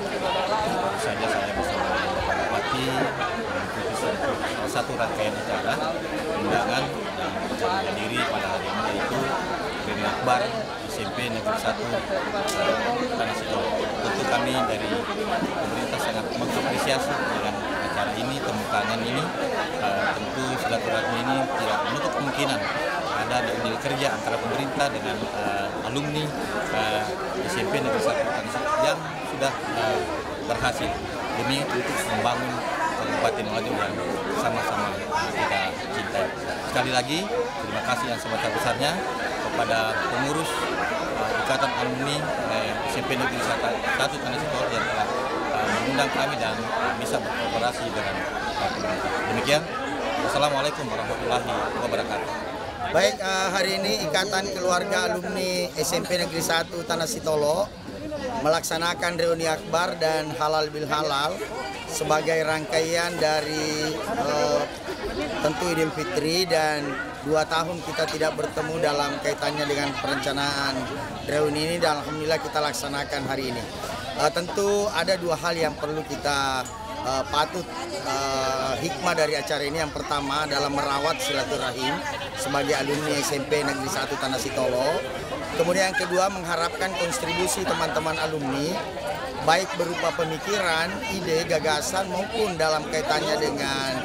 Baru saja saya bersama dengan Bapak Bupati mengikuti salah satu rangkaian acara undangan yang menghadiri pada hari ini, yaitu reuni akbar SMP Negeri 1 Tanah Sitolo. Tentu kami dari pemerintah sangat mengapresiasi dengan acara ini, temu tangan ini. Tentu silaturahmi ini tidak menutup kemungkinan ada deal kerja antara pemerintah dengan alumni SMP Negeri 1 Tanah Sitolo yang sudah berhasil demi untuk membangun Kabupaten Wajo yang sama-sama kita cintai. Sekali lagi terima kasih yang sebesar-besarnya kepada pengurus Ikatan Alumni SMP Negeri 1 Tanah Sitolo yang telah mengundang kami dan bisa berkolaborasi dengan pemerintah. Demikian, wassalamualaikum warahmatullahi wabarakatuh. Baik, hari ini Ikatan Keluarga Alumni SMP Negeri 1 Tanah Sitolo melaksanakan reuni akbar dan halal bil halal sebagai rangkaian dari tentu Idul Fitri, dan 2 tahun kita tidak bertemu dalam kaitannya dengan perencanaan reuni ini, dan alhamdulillah kita laksanakan hari ini. Tentu ada 2 hal yang perlu kita patut hikmah dari acara ini. Yang pertama adalah merawat silaturahim sebagai alumni SMP Negeri 1 Tanah Sitolo. Kemudian yang kedua, mengharapkan kontribusi teman-teman alumni baik berupa pemikiran, ide, gagasan maupun dalam kaitannya dengan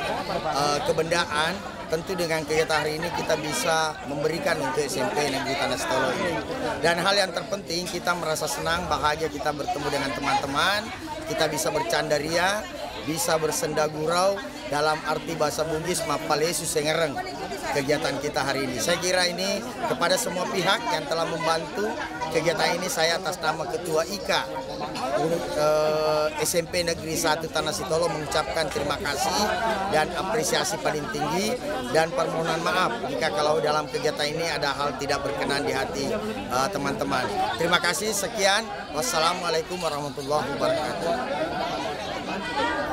kebendaan. Tentu dengan kegiatan hari ini kita bisa memberikan untuk SMP Negeri Tanah Sitolo ini. Dan hal yang terpenting, kita merasa senang, bahagia kita bertemu dengan teman-teman, kita bisa bercanda ria, bisa bersenda gurau, dalam arti bahasa Bugis mapalesu sengereng kegiatan kita hari ini. Saya kira ini kepada semua pihak yang telah membantu kegiatan ini, saya atas nama Ketua IKA SMP Negeri 1 Tanah Sitolo mengucapkan terima kasih dan apresiasi paling tinggi dan permohonan maaf jika kalau dalam kegiatan ini ada hal tidak berkenan di hati teman-teman. Terima kasih, sekian. Wassalamualaikum warahmatullahi wabarakatuh.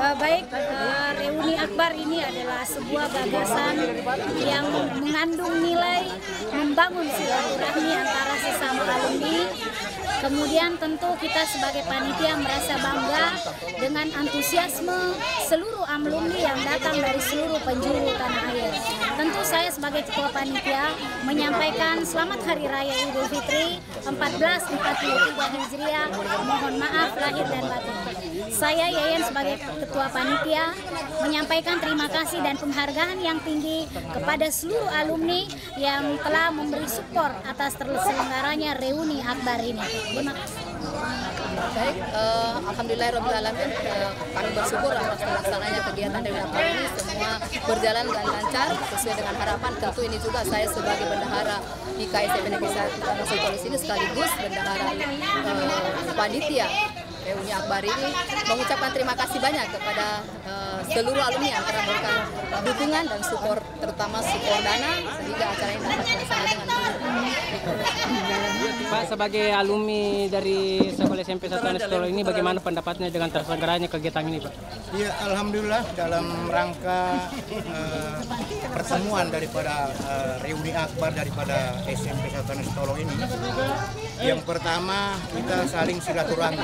Baik, reuni akbar ini adalah sebuah gagasan yang mengandung nilai membangun silaturahmi antara sesama alumni. Kemudian tentu kita sebagai panitia merasa bangga dengan antusiasme seluruh alumni yang datang dari seluruh penjuru tanah air. Tentu saya sebagai ketua panitia menyampaikan selamat Hari Raya Idul Fitri 1443 Hijriah. Mohon maaf lahir dan batin. Saya Yayan sebagai ketua panitia menyampaikan terima kasih dan penghargaan yang tinggi kepada seluruh alumni yang telah memberi support atas terselenggaranya reuni akbar ini. Terima kasih. Baik, alhamdulillahirobbilalamin, kami bersyukur atas terlaksananya kegiatan reuni akbar ini semua berjalan dengan lancar sesuai dengan harapan. Tentu ini juga saya sebagai bendahara IKA SMP Negeri 1 Tanah Sitolo ini sekaligus bendahara panitia reuni akbar ini mengucapkan terima kasih banyak kepada seluruh alumni yang telah memberikan dukungan dan support, terutama support dana sehingga acara ini dapat terlaksana dengan baik. Pak, sebagai alumni dari Sekolah SMP 1 Tanah Sitolo ini bagaimana pendapatnya dengan terselenggaranya kegiatan ini, Pak? Ya, alhamdulillah dalam rangka pertemuan daripada reuni akbar daripada SMP 1 Tanah Sitolo ini. Yang pertama, kita saling silaturahmi.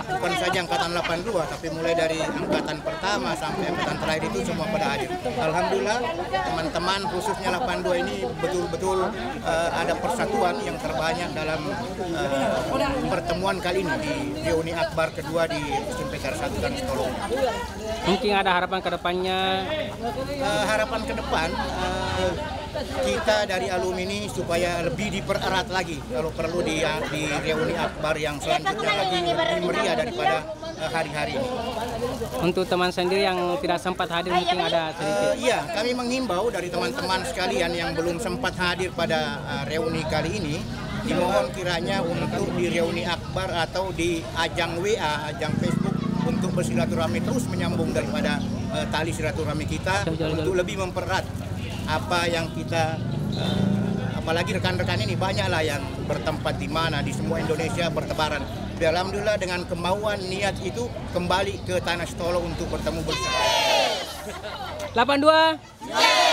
Bukan saja angkatan 82, tapi mulai dari angkatan pertama sampai angkatan terakhir itu semua pada hadir. Alhamdulillah, teman-teman khususnya 82 ini betul-betul ada persatuan yang terbanyak dalam pertemuan kali ini di reuni akbar kedua di SMP 1 Tanah Sitolo. Mungkin ada harapan ke depannya? Harapan ke depan, kita dari alumni ini supaya lebih dipererat lagi kalau perlu di reuni akbar yang selanjutnya lebih meriah daripada hari-hari ini. Untuk teman sendiri yang tidak sempat hadir mungkin ada sedikit. Iya, kami menghimbau dari teman-teman sekalian yang belum sempat hadir pada reuni kali ini, dimohon kiranya untuk di reuni akbar atau di ajang WA, ajang Facebook untuk bersilaturahmi terus menyambung daripada tali silaturahmi kita untuk lebih mempererat apa yang kita apalagi rekan-rekan ini banyaklah yang bertempat di mana di semua Indonesia bertebaran. Alhamdulillah dengan kemauan niat itu kembali ke Tanah Sitolo untuk bertemu bersama. 82